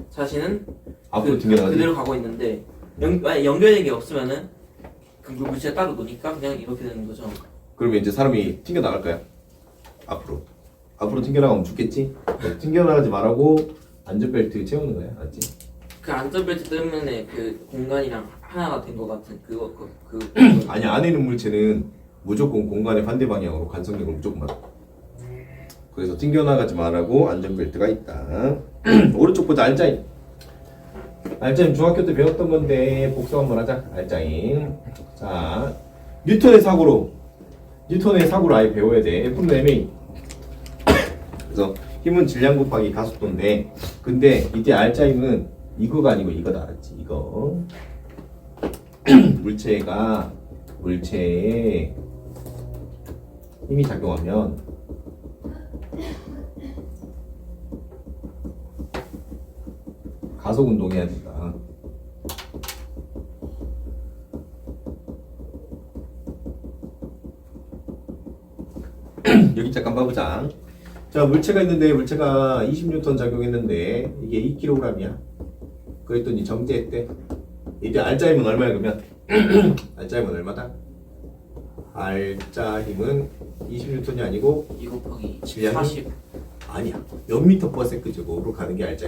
자신은 앞으로 튕겨나가지? 그대로 가고 있는데 연결된 게 없으면은 그 물체가 따로 노니까 그냥 이렇게 되는 거죠. 그러면 이제 사람이 튕겨나갈 거야. 앞으로 튕겨나가면 죽겠지? 튕겨나가지 말라고 안전벨트 채우는 거야. 알지? 그 안전벨트 때문에 그 공간이랑 하나가 된 것 같은 그거 아니 안에 있는 물체는 무조건 공간의 반대 방향으로 관성력을 무조건 받아. 그래서 튕겨나가지 말라고 안전벨트가 있다. 오른쪽 보자. 알짜임 중학교 때 배웠던 건데 복습 한번 하자. 알짜임. 자, 뉴턴의 사고로 아예 배워야 돼. F는 ma. 그래서 힘은 질량 곱하기 가속도인데, 근데 이때 알짜임은 이거가 아니고 이거다. 알았지? 이거. 물체에 힘이 작용하면 가속 운동해야 된다. 여기 잠깐 봐보자. 자, 물체가 있는데 물체가 20N 작용했는데 이게 2kg이야. 그랬더니 정지했대. 이때 알짜 힘은 얼마야 그러면? 알짜 힘은 얼마다? 알짜 힘은 20N이 아니고 2 곱하기 질량이? 40. 아니야. 몇 미터 퍼 세컨드 제곱으로 가는 게 알짜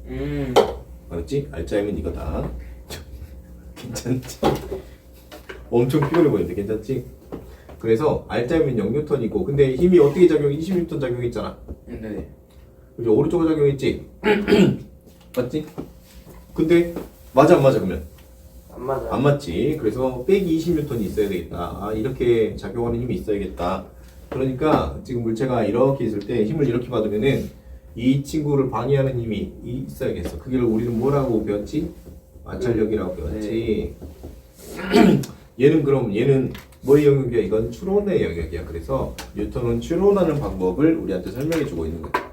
힘이야. 알았지? 알짜 힘은 이거다. 괜찮지? 엄청 피곤해 보이는데 괜찮지? 그래서 알짜 힘은 0N이고 근데 힘이 어떻게 작용해? 20N 작용했잖아. 네. 그죠? 오른쪽으로 작용했지? 맞지? 근데 맞아 안 맞아 그러면? 안 맞아. 안 맞지. 그래서 빼기 20N이 있어야 되겠다. 아 이렇게 작용하는 힘이 있어야겠다. 그러니까 지금 물체가 이렇게 있을 때 힘을 이렇게 받으면은 이 친구를 방해하는 힘이 있어야겠어. 그걸 우리는 뭐라고 배웠지? 마찰력이라고 배웠지. 얘는 뭐의 영역이야? 이건 추론의 영역이야. 그래서 뉴턴은 추론하는 방법을 우리한테 설명해 주고 있는 거야.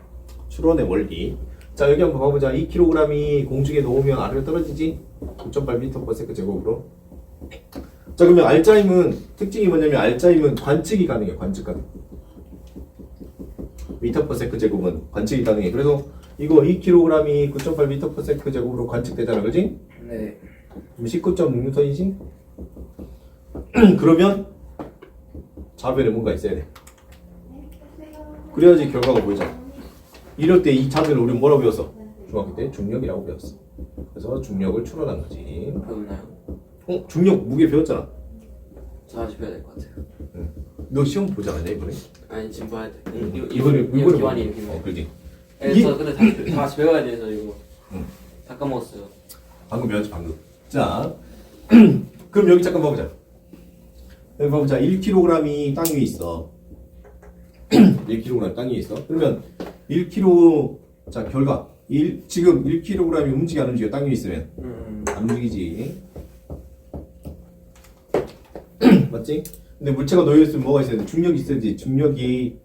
추론의 원리. 자 여기 한번 봐보자. 2kg이 공중에 놓으면 아래로 떨어지지? 9.8m/s 제곱으로. 자 그러면 알짜임은 특징이 뭐냐면 알짜임은 관측이 가능해. 관측 가능. m/s 제곱은 관측이 가능해. 그래서 이거 2kg이 9.8m/s 제곱으로 관측되잖아. 그지? 네. 그럼 19.6N이지? 그러면 좌변에 뭔가 있어야 돼. 그래야지 결과가 보이잖아. 이럴 때 이 좌변을 우리는 뭐라고 배웠어? 중학교 때 중력이라고 배웠어. 그래서 중력을 추론한 거지. 배우나요? 중력 무게 배웠잖아. 다시 배워야 될 것 같아요. 너 시험 보지 않았냐 이번에? 아니 지금 봐야 돼. 이번에 기완이 뭐- 이렇게. 그지. 그래서 근데 다시 배워야 돼서 이거. 응. 다 까먹었어요. 방금 배웠지 방금. 자, 그럼 여기 잠깐 봐보자. 여기 봐보자. 1kg이 땅 위에 있어. 1kg 땅 위에 있어. 그러면 1kg 자 결과 지금 1kg이 움직여 안 움직여 땅 위에 있으면 안 움직이지. 맞지? 근데 물체가 놓여 있으면 뭐가 있어야 돼? 중력이 있어야지. 중력이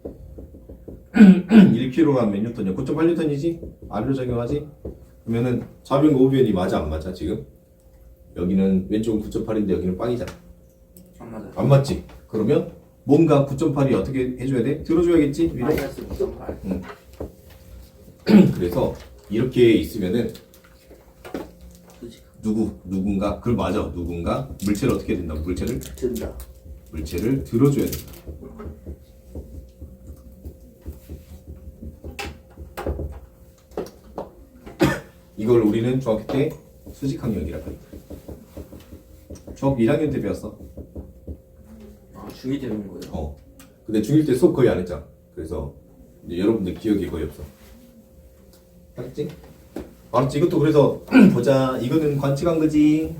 1kg 몇 뉴턴이야? 9.8뉴턴이지? R로 적용하지? 그러면은 좌변과 우변이 맞아 안 맞아 지금? 여기는 왼쪽은 9.8인데 여기는 빵이잖아. 안 맞아. 안 맞지? 그러면 뭔가 9.8이 어떻게 해줘야 돼? 들어줘야겠지? 위로? 마이너스 9.8. 그래서 이렇게 있으면은 그지. 누군가 그걸 맞아. 누군가 물체를 어떻게 해야 된다? 든다. 물체를 들어줘야 된다. 이걸 우리는 중학교 때 수직항력이라고 한다. 중학교 1학년 때 배웠어. 아 중2 때 배운 거예요? 근데 중1 때 수업 거의 안 했잖아. 그래서 이제 여러분들 기억이 거의 없어. 알았지? 알았지? 이것도 그래서 보자. 이거는 관측한 거지.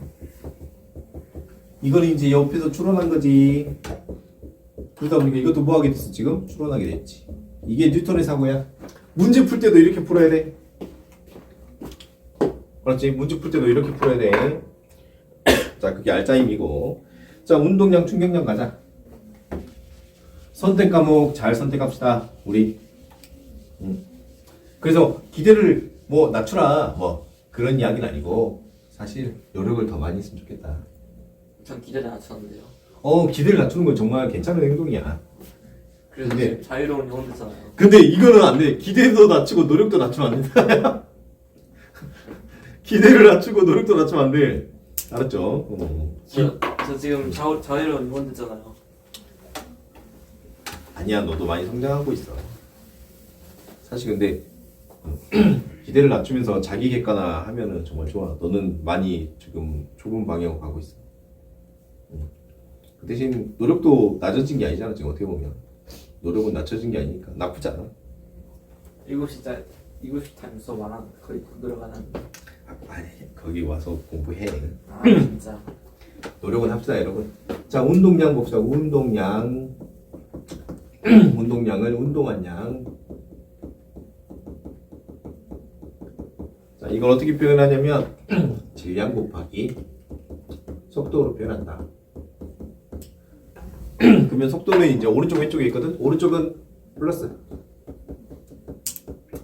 이거는 이제 옆에서 추론한 거지. 그러다 보니까 이것도 뭐 하게 됐어? 지금 추론하게 됐지. 이게 뉴턴의 사고야. 문제 풀 때도 이렇게 풀어야 돼. 그렇지? 문제 풀 때도 이렇게 풀어야 돼. 자, 그게 알짜임이고. 자, 운동량, 충격량 가자. 선택 과목 잘 선택합시다. 우리. 그래서 기대를 뭐 낮추라 뭐 그런 이야기는 아니고 사실 노력을 더 많이 했으면 좋겠다. 전 기대를 낮췄는데요. 기대를 낮추는 건 정말 괜찮은 행동이야. 그래서 근데- 지금 자유로운 영혼 됐잖아요. 근데 이거는 안 돼. 기대도 낮추고 노력도 낮추면 안 된다. 기대를 낮추고 노력도 낮추면 안 돼. 알았죠? 저 지금 자유로운 영혼 됐잖아요. 아니야, 너도 많이 성장하고 있어. 사실 근데 기대를 낮추면서 자기 객관화 하면은 정말 좋아. 너는 많이 지금 좁은 방향으로 가고 있어. 그 대신 노력도 낮아진 게 아니잖아. 지금 어떻게 보면 노력은 낮춰진 게 아니니까 나쁘지 않아. 7시 타임 수업 안 하는 거의 노력 안 하는데. 아니, 거기 와서 공부해. 아 진짜. 노력은 합시다, 여러분. 자, 운동량 봅시다. 운동량. 운동량을 운동한 양. 자, 이걸 어떻게 표현하냐면 질량 곱하기 속도로 표현한다. 그러면 속도는 이제 오른쪽 왼쪽에 있거든. 오른쪽은 플러스,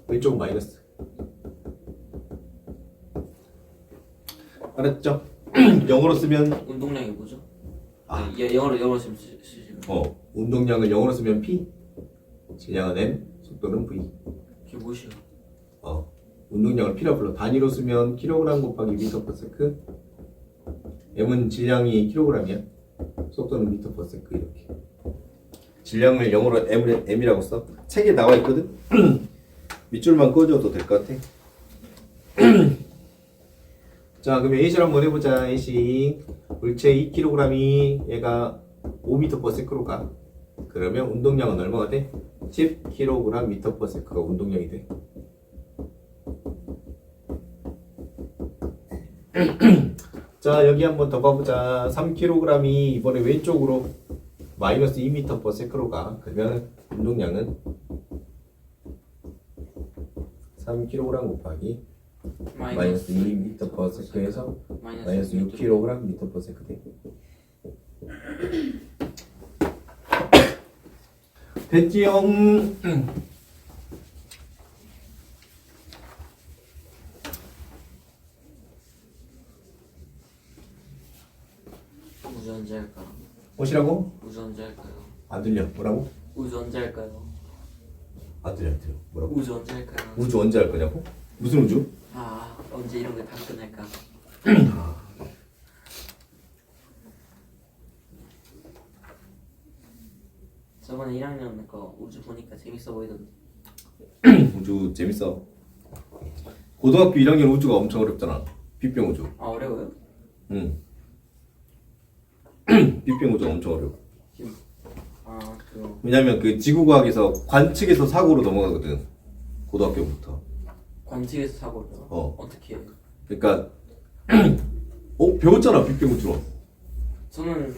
왼쪽은 마이너스. 알았죠? 영어로 쓰면 운동량이 뭐죠? 아. 영어로 지금 쓰시면. 운동량을 영어로 쓰면 P, 질량은 M, 속도는 V. 그게 무엇이요? 운동량을 P라 불러. 단위로 쓰면 킬로그램 곱하기 미터 퍼 세크. M은 질량이 킬로그램이야. 속도는 미터 퍼 세크. 이렇게. 질량을 영어로 M이라고 써. 책에 나와 있거든. 밑줄만 꺼줘도 될 것 같아. 자, 그러면 A식 한번 해보자. A식. 물체 2kg이 얘가 5m per sec로 가. 그러면 운동량은 얼마가 돼? 10kg m per sec가 운동량이 돼. 자, 여기 한번 더 봐보자. 3kg이 이번에 왼쪽으로 마이너스 2m per sec로 가. 그러면 운동량은 3kg 곱하기 마이너스 2m per sec에서 마이너스 6kg m per sec 돼. 됐지요? 우주 언제 할까요? 오시라고? 우주 언제 할까요? 안 들려. 뭐라고? 우주 언제 할까요? 안 들려. 뭐라고? 우주 언제 할까요? 우주 언제 할 거냐고? 무슨 우주? 아 언제 이런 게 다 끝날까? 저번에 1학년 거 우주 보니까 재밌어 보이던데. 우주 재밌어. 고등학교 1학년 우주가 엄청 어렵잖아. 빗병 우주. 아 어려워요? 응. 빅뱅 우주가 엄청 어려워. 그럼 왜냐면 그 지구과학에서 관측에서 사고로 넘어가거든. 고등학교부터. 관측에서 사고를 어떻게 해요? 그러니까 배웠잖아 빅뱅 우주로. 저는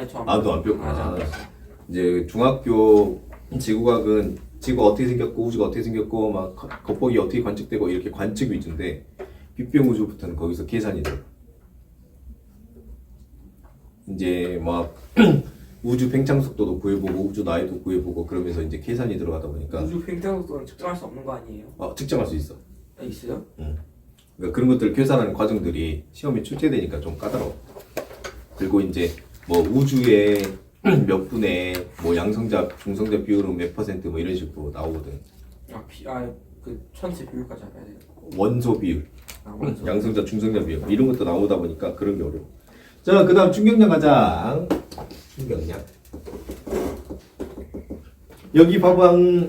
저안 너 안 배웠구나. 아직 안 배웠어요. 이제 중학교 지구과학은 지구가 어떻게 생겼고 우주가 어떻게 생겼고 막 겉보기 어떻게 관측되고 이렇게 관측 위주인데 빅뱅 우주부터는 거기서 계산이 돼. 이제 막 우주 팽창 속도도 구해보고 우주 나이도 구해보고 그러면서 이제 계산이 들어가다 보니까 우주 팽창 속도는 측정할 수 없는 거 아니에요? 측정할 수 있어. 있어요? 그러니까 그런 것들 계산하는 과정들이 시험에 출제되니까 좀 까다로워. 그리고 이제 뭐 우주의 몇 분의 뭐 양성자 중성자 비율은 몇 퍼센트 뭐 이런 식으로 나오거든. 그 천체 비율까지 알아야 돼요. 원소 비율, 원소. 양성자 중성자 비율 이런 것도 나오다 보니까 그런 게 어려워. 자, 그다음 충격량 가자. 충격량. 여기 봐방.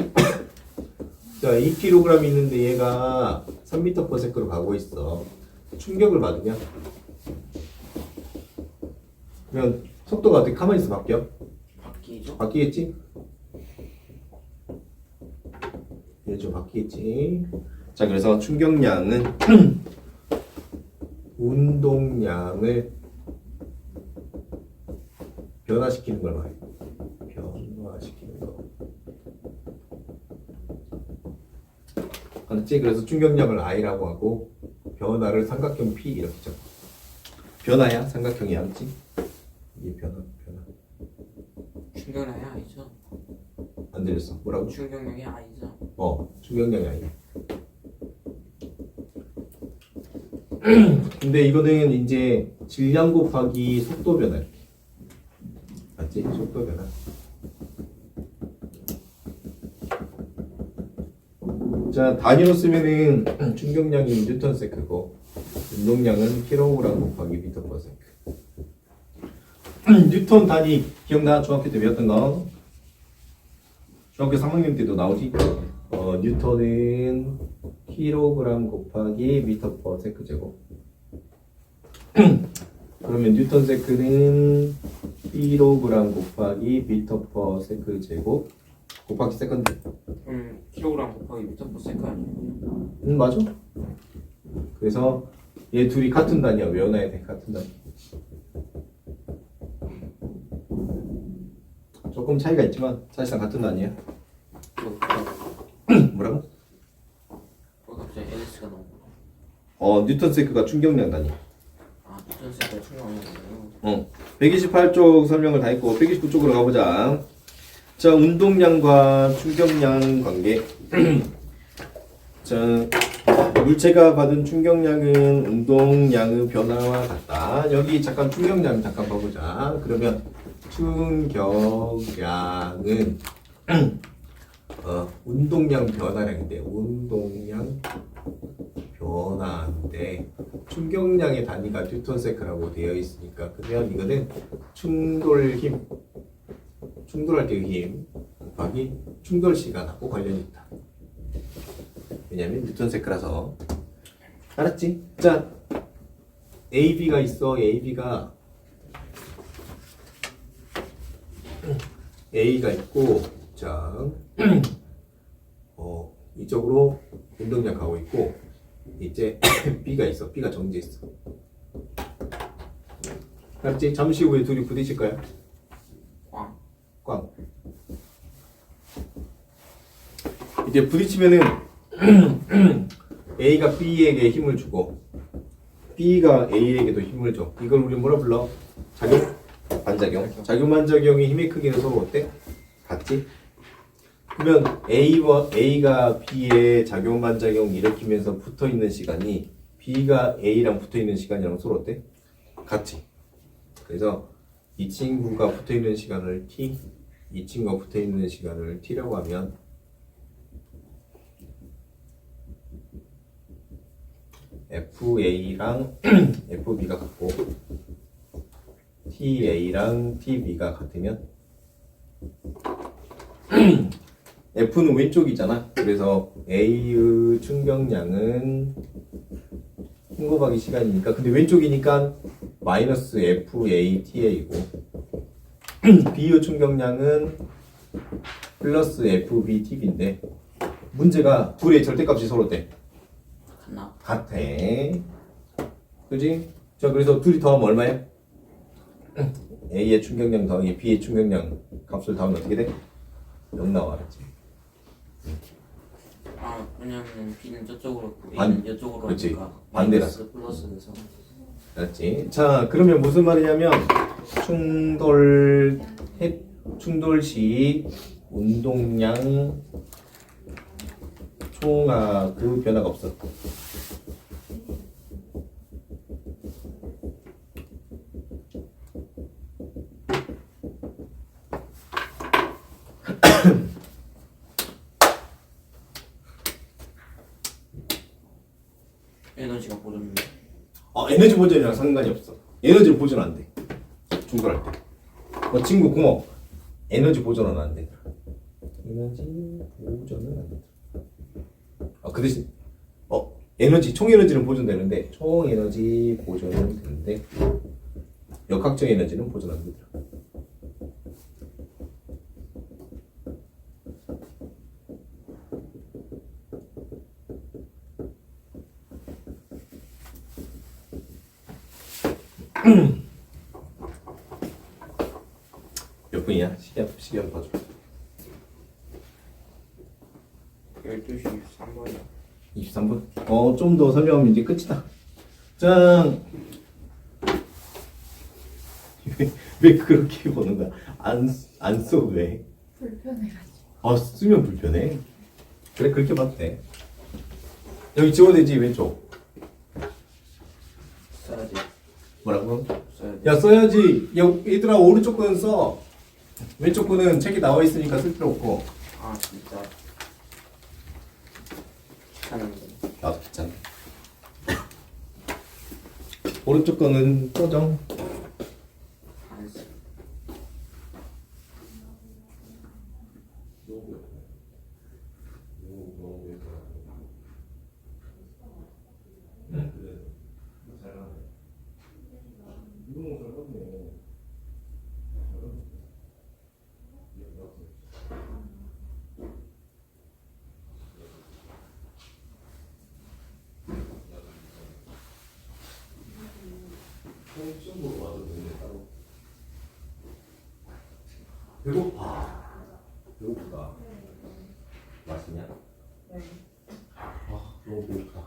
자, 2kg 있는데 얘가 3m/s로 가고 있어. 충격을 받으면 그러면 속도가 어떻게 가만히 있어 바뀌어? 바뀌죠? 바뀌겠지? 얘 좀 바뀌겠지. 자, 그래서 충격량은 운동량을 변화시키는 걸 말해. 변화시키는 거. 알았지? 그래서 충격량을 I라고 하고 변화를 삼각형 P 이렇게 적어. 변화야? 삼각형이 알았지? 이게 변화. 충격량이 아니죠? 안 들렸어. 뭐라고? 충격량이 아니죠? 충격량이 아니야. 근데 이거는 이제 질량 곱하기 속도 변화 이렇게. 맞지? 속도 변화. 자, 단위로 쓰면은 충격량이 뉴턴 세크고 운동량은 킬로그램 곱하기 미터 퍼 세크. 뉴턴 단위 기억나? 중학교 때 배웠던 거. 중학교 3학년 때도 나오지? 뉴턴은 킬로그램 곱하기 미터 퍼 세크 제곱. 그러면 뉴턴 세크는 킬로그램 곱하기 미터 퍼 세크 제곱 곱하기 세컨드. 킬로그램 곱하기 미터 퍼 세컨드 아니에요? 맞아. 그래서 얘 둘이 같은 단위야. 외워놔야 돼. 같은 단위. 조금 차이가 있지만 사실상 같은 단위야. 뭐라고? 갑자기 LS가 나오고. 뉴턴 세크가 충격량 단위. 뉴턴 세크가 충격량이에요? 128쪽 설명을 다 했고 129쪽으로 가보자. 자, 운동량과 충격량 관계. 자, 물체가 받은 충격량은 운동량의 변화와 같다. 여기 잠깐 충격량 잠깐 봐보자. 그러면 충격량은 운동량 변화량인데 운동량 변화인데 충격량의 단위가 뉴턴세크라고 되어 있으니까 그러면 이거는 충돌힘 충돌할 때의 힘 곱하기 충돌 시간하고 관련이 있다. 왜냐면 뉴턴세크라서. 알았지? 자, AB가 있어. A가 있고, 자, 이쪽으로 운동량 가고 있고, 이제 B가 있어. B가 정지해 있어. 알았지? 잠시 후에 둘이 부딪힐 거야. 꽝. 이제 부딪히면은 A가 B에게 힘을 주고 B가 A에게도 힘을 줘. 이걸 우리 뭐라 불러? 작용? 반작용. 작용 반작용의 힘의 크기는 서로 어때? 같지? 그러면 A가 B의 작용 반작용 일으키면서 붙어 있는 시간이 B가 A랑 붙어 있는 시간이랑 서로 어때? 같지? 그래서 이 친구가 붙어 있는 시간을 T, 이 친구가 붙어 있는 시간을 T라고 하면 FA랑 FB가 같고 TA랑 TB가 같으면 F는 왼쪽이잖아. 그래서 A의 충격량은 힘 곱하기 시간이니까 근데 왼쪽이니까 마이너스 FATA이고 BU 충격량은 플러스 FBTB인데 문제가 둘의 절대값이 서로 때 하나. 같아. 그지? 자, 그래서 둘이 더하면 얼마야? A의 충격량 더하기 B의 충격량 값을 더하면 어떻게 돼? 0 나와, 알았지? 아 왜냐면 B는 저쪽으로 반- A는 이쪽으로 그렇지. 하니까 반대라서. 마이너스 플러스에서 알았지? 자, 그러면 무슨 말이냐면 충돌 시 운동량 총합 그 변화가 없어. 에너지가 보존. 에너지 보존이랑 상관이 없어. 에너지를 보존 안 돼. 충돌할 때. 친구 고마워. 에너지 보존은 안 돼. 에너지 보존은 안 돼. 그 대신 총 에너지는 보존되는데 총 에너지 보존은 되는데 역학적 에너지는 보존 안 되더라. 몇 분이야? 시계 한번 봐줘. 12시 3분이야. 23분? 좀 더 설명하면 이제 끝이다. 짠! 왜 그렇게 보는 거야? 안 써, 왜? 불편해가지고. 쓰면 불편해. 그래, 그렇게 봐도 돼. 여기 지워야 되지, 왼쪽. 써야지. 뭐라고? 써야지. 야, 써야지. 야, 얘들아, 오른쪽 거는 써. 왼쪽 거는 책에 나와 있으니까 쓸 필요 없고. 아 진짜. 귀찮은데. 나도 괜찮아. 오른쪽 거는 써정. 안 써. 배고프다. 맛있냐? 네. 너무 배고프다.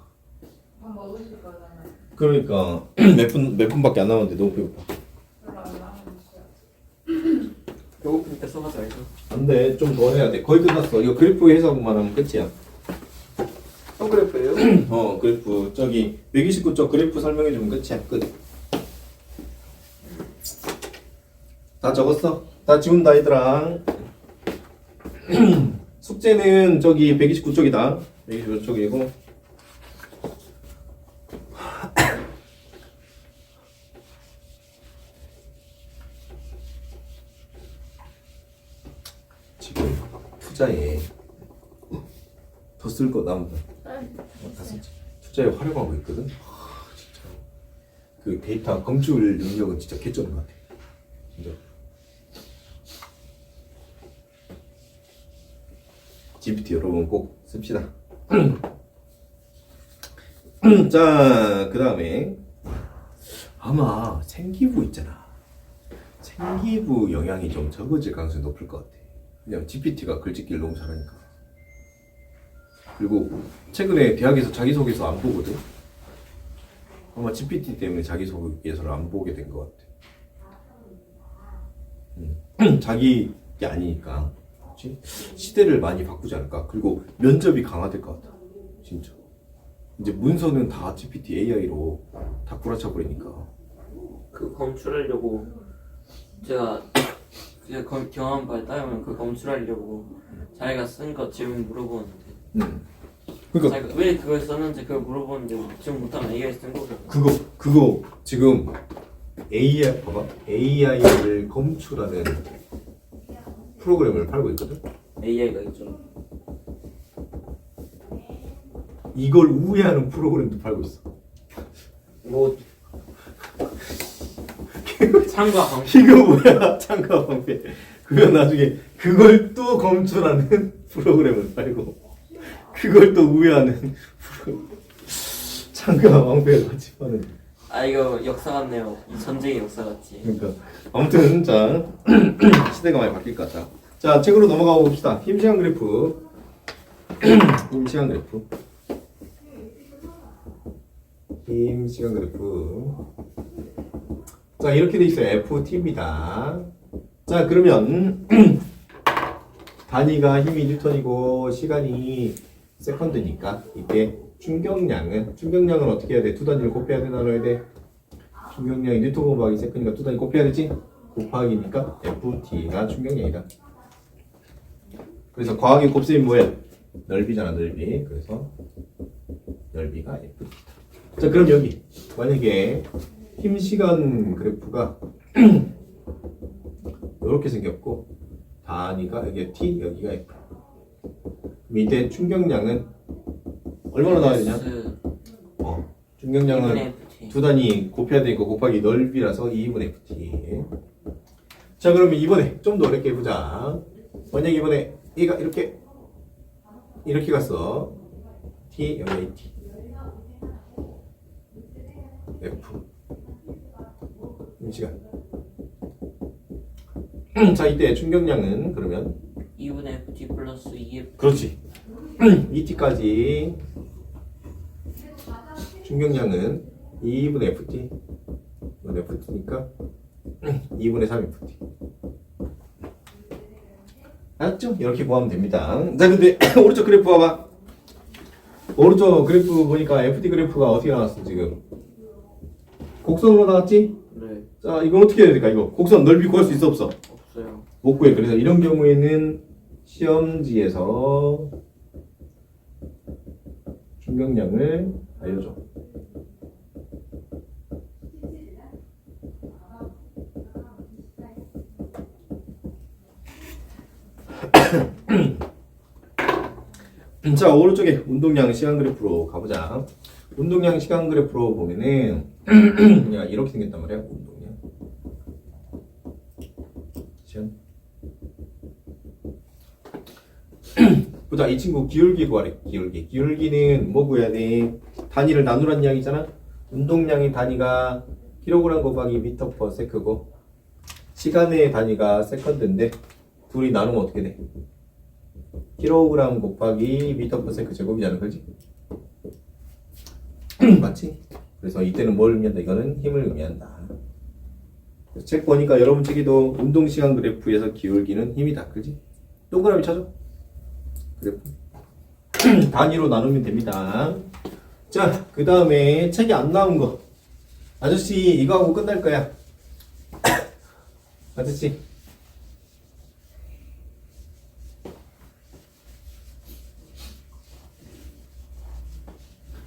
밥 먹으실 거잖아요. 그러니까 몇 분밖에 안 남았는데 너무 배고파. 별로 안 남으셨어요. 배고프니까 써가지고 알죠. 안돼, 좀 더 해야 돼. 거의 끝났어. 이거 그래프 해석만 하면 끝이야. 그래프예요? 그래프 저기 129쪽 그래프 설명해 주면 끝이야. 끝. 다 적었어? 다 지운다 얘들아. 숙제는 저기 129쪽이다. 129쪽이고. 지금 투자에 더 쓸 거 남은 다 쓰지. 투자에 활용하고 있거든. 진짜 그 데이터 검출 능력은 진짜 개쩌는 것 같아. 진짜. GPT 여러분 꼭 씁시다. 자, 그 다음에 아마 생기부 있잖아. 생기부 영향이 좀 적어질 가능성이 높을 것 같아. 그냥 GPT가 글짓기를 너무 잘하니까. 그리고 최근에 대학에서 자기소개서 안 보거든. 아마 GPT 때문에 자기소개서를 안 보게 된 것 같아. 자기 게 아니니까. 그렇지? 시대를 많이 바꾸지 않을까. 그리고 면접이 강화될 것 같아. 진짜. 이제 문서는 다 GPT AI로 다 구라쳐 버리니까. 그 검출하려고 제가 경험 바에 따르면 그 검출하려고 자기가 쓴 거 질문 물어보는데 그러니까 자기가 왜 그걸 썼는지 그걸 물어보는데 지금 못하면 AI 쓴 거거든. 그거 지금 AI 봐봐. AI를 검출하는 프로그램을 팔고 있거든. AI가 있죠. 이걸 우회하는 프로그램도 팔고 있어. 뭐 창과 방패. 이거 뭐야? 창과 방패. 그건 나중에 그걸 또 검출하는 프로그램을 팔고 그걸 또 우회하는 프로그램. 창과 방패를 같이 파는. 아 이거 역사 같네요. 이 전쟁의 역사 같지. 그러니까 아무튼 자 시대가 많이 바뀔 것 같다. 자 책으로 넘어가 봅시다. 힘 시간 그래프. 힘 시간 그래프. 힘 시간 그래프. 자 이렇게 돼 있어요. FT입니다. 자 그러면 단위가 힘이 뉴턴이고 시간이 세컨드니까 이때 충격량은 어떻게 해야 돼? 두 단위를 곱해야 돼? 나눠야 돼? 충격량이 뉴턴 곱하기 세컨이니까 두 단위 곱해야 되지? 곱하기니까 FT가 충격량이다. 그래서 과학의 곱셈이 뭐야? 넓이잖아, 넓이. 그래서 넓이가 FT다. 자 그럼 여기 만약에 힘 시간 그래프가 이렇게 생겼고 단위가 여기가 T, 여기가 F. 밑에 충격량은 얼마나 나와야 되냐? 충격량은 2분의 FT. 두 단위 곱해야 되니까 곱하기 넓이라서 2분의 FT. 자 그러면 이번에 좀 더 어렵게 해보자. 만약 이번에 얘가 이렇게 갔어. T, 여기 AT. F. 시간. 자 이때 충격량은 그러면 2분의 FT 플러스 2F. 그렇지. ET까지 충격량은 2분의 FT. 이건 FT니까 2분의 3FT. 알았죠? 이렇게 구하면 됩니다. 자 근데 오른쪽 그래프 봐봐. 오른쪽 그래프 보니까 FT 그래프가 어떻게 나왔어 지금? 곡선으로 나왔지? 네. 자 이거 어떻게 해야 될까 이거? 곡선 넓이 구할 수 있어 없어? 없어요. 못 구해. 그래서 이런 경우에는 시험지에서 충격량을 알려줘. 자 오른쪽에 운동량 시간 그래프로 가보자. 운동량 시간 그래프로 보면은 그냥 이렇게 생겼단 말이야. 운동량 시간. 보자 이 친구 기울기 구하래. 기울기는 뭐 구해야 돼? 단위를 나누란 이야기잖아. 운동량의 단위가 킬로그램 곱하기 미터 퍼 세크고 시간의 단위가 세컨드인데 둘이 나누면 어떻게 돼? 킬로그램 곱하기 미터 퍼 세크 제곱이잖아, 그렇지? 맞지? 그래서 이때는 뭘 의미한다? 이거는 힘을 의미한다. 책 보니까 여러분 책에도 운동시간 그래프에서 기울기는 힘이다, 그렇지? 동그라미 쳐줘. 그래프 단위로 나누면 됩니다. 자, 그 다음에 책이 안 나온 거 아저씨 이거 하고 끝날 거야. 아저씨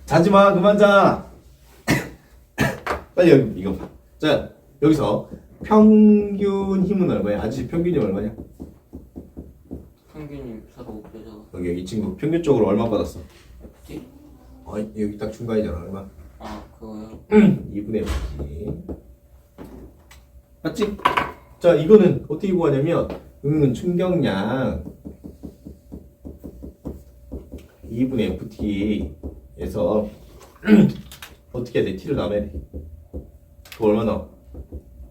자지마 그만 자. 빨리 여기 이거 봐. 자 여기서 평균 힘은 얼마야? 아저씨 평균이 얼마냐? 평균이 4.5배죠. 여기 이 친구 평균적으로 얼마 받았어? FT? 여기 딱 중간이잖아. 얼마? 아 그거요? 2분의 5지. 맞지? 자 이거는 어떻게 구하냐면 충격량 2분의 FT에서 어떻게 해야 돼? T를 나눠야 돼. 그거 얼마 나와?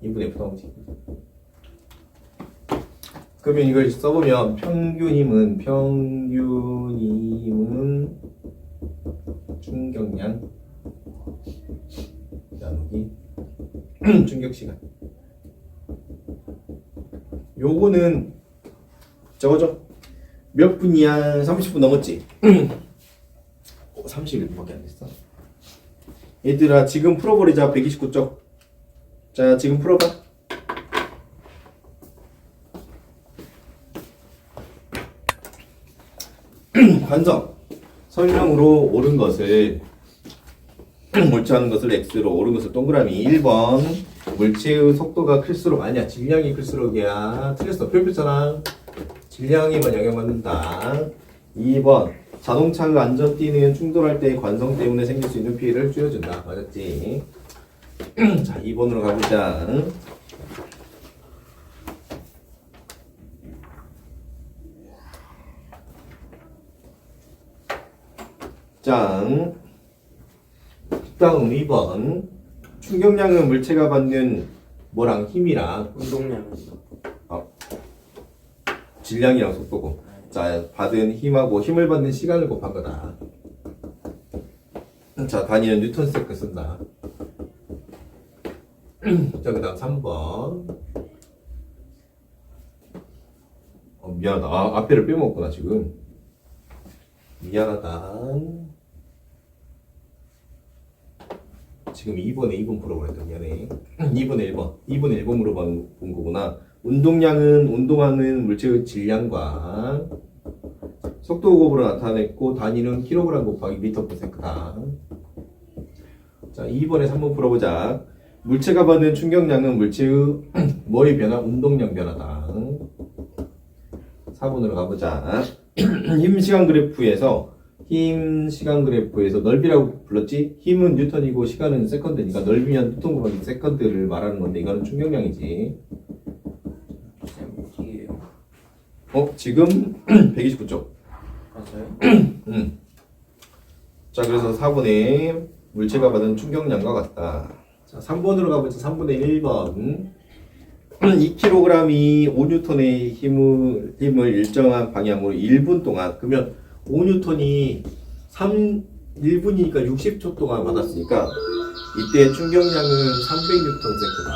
2분의 F 나오지. 그러면 이걸 써보면 평균 힘은 충격량 나누기 충격시간. 요거는 적어줘. 몇 분이야? 30분 넘었지? 31분밖에 안 됐어. 얘들아 지금 풀어버리자. 129쪽. 자 지금 풀어봐. 관성 설명으로 옳은 것을 물체하는 것을 x로 옳은 것을 동그라미. 1번 물체의 속도가 클수록 아니야 질량이 클수록이야. 틀렸어. 표표잖아. 질량에만 영향받는다. 2번 자동차의 안전띠는 충돌할 때 관성 때문에 생길 수 있는 피해를 줄여준다. 맞았지? 자 2번으로 가보자. 짱. 다음 2번. 충격량은 물체가 받는 뭐랑 힘이랑 운동량은 질량이랑 속도고. 자, 받은 힘하고 힘을 받는 시간을 곱한 거다. 자, 단위는 뉴턴 세컨 쓴다. 자, 그 다음 3번. 미안하다. 앞에를 빼먹었구나, 지금. 미안하다. 지금 2번 풀어버렸다. 미안해. 2번에 1번. 2번에 1번으로 본 거구나. 운동량은 운동하는 물체의 질량과 속도 곱으로 나타냈고, 단위는 킬로그램 곱하기 미터 per 세크다. 자, 2번에 3번 풀어보자. 물체가 받는 충격량은 물체의 뭐의 변화? 운동량 변화다. 4번으로 가보자. 힘 시간 그래프에서 넓이라고 불렀지? 힘은 뉴턴이고 시간은 세컨드니까 넓이면 뉴턴 곱하기 세컨드를 말하는 건데 이거는 충격량이지. 이게요. 지금 129쪽. 맞아요? 자, 그래서 4번에 물체가 받은 충격량과 같다. 자, 3번으로 가보자. 3분의 1번. 2kg이 5N의 힘을 일정한 방향으로 1분 동안, 그러면 5N이 1분이니까 60초 동안 받았으니까 이때 충격량은 300N세다.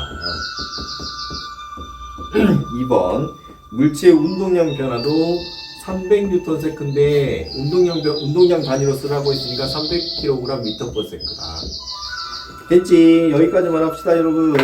2번. 물체의 운동량 변화도 300N세인데 운동량 단위로 쓰라고 했으니까 300kg 미터 per 세크다. 됐지? 여기까지만 합시다, 여러분.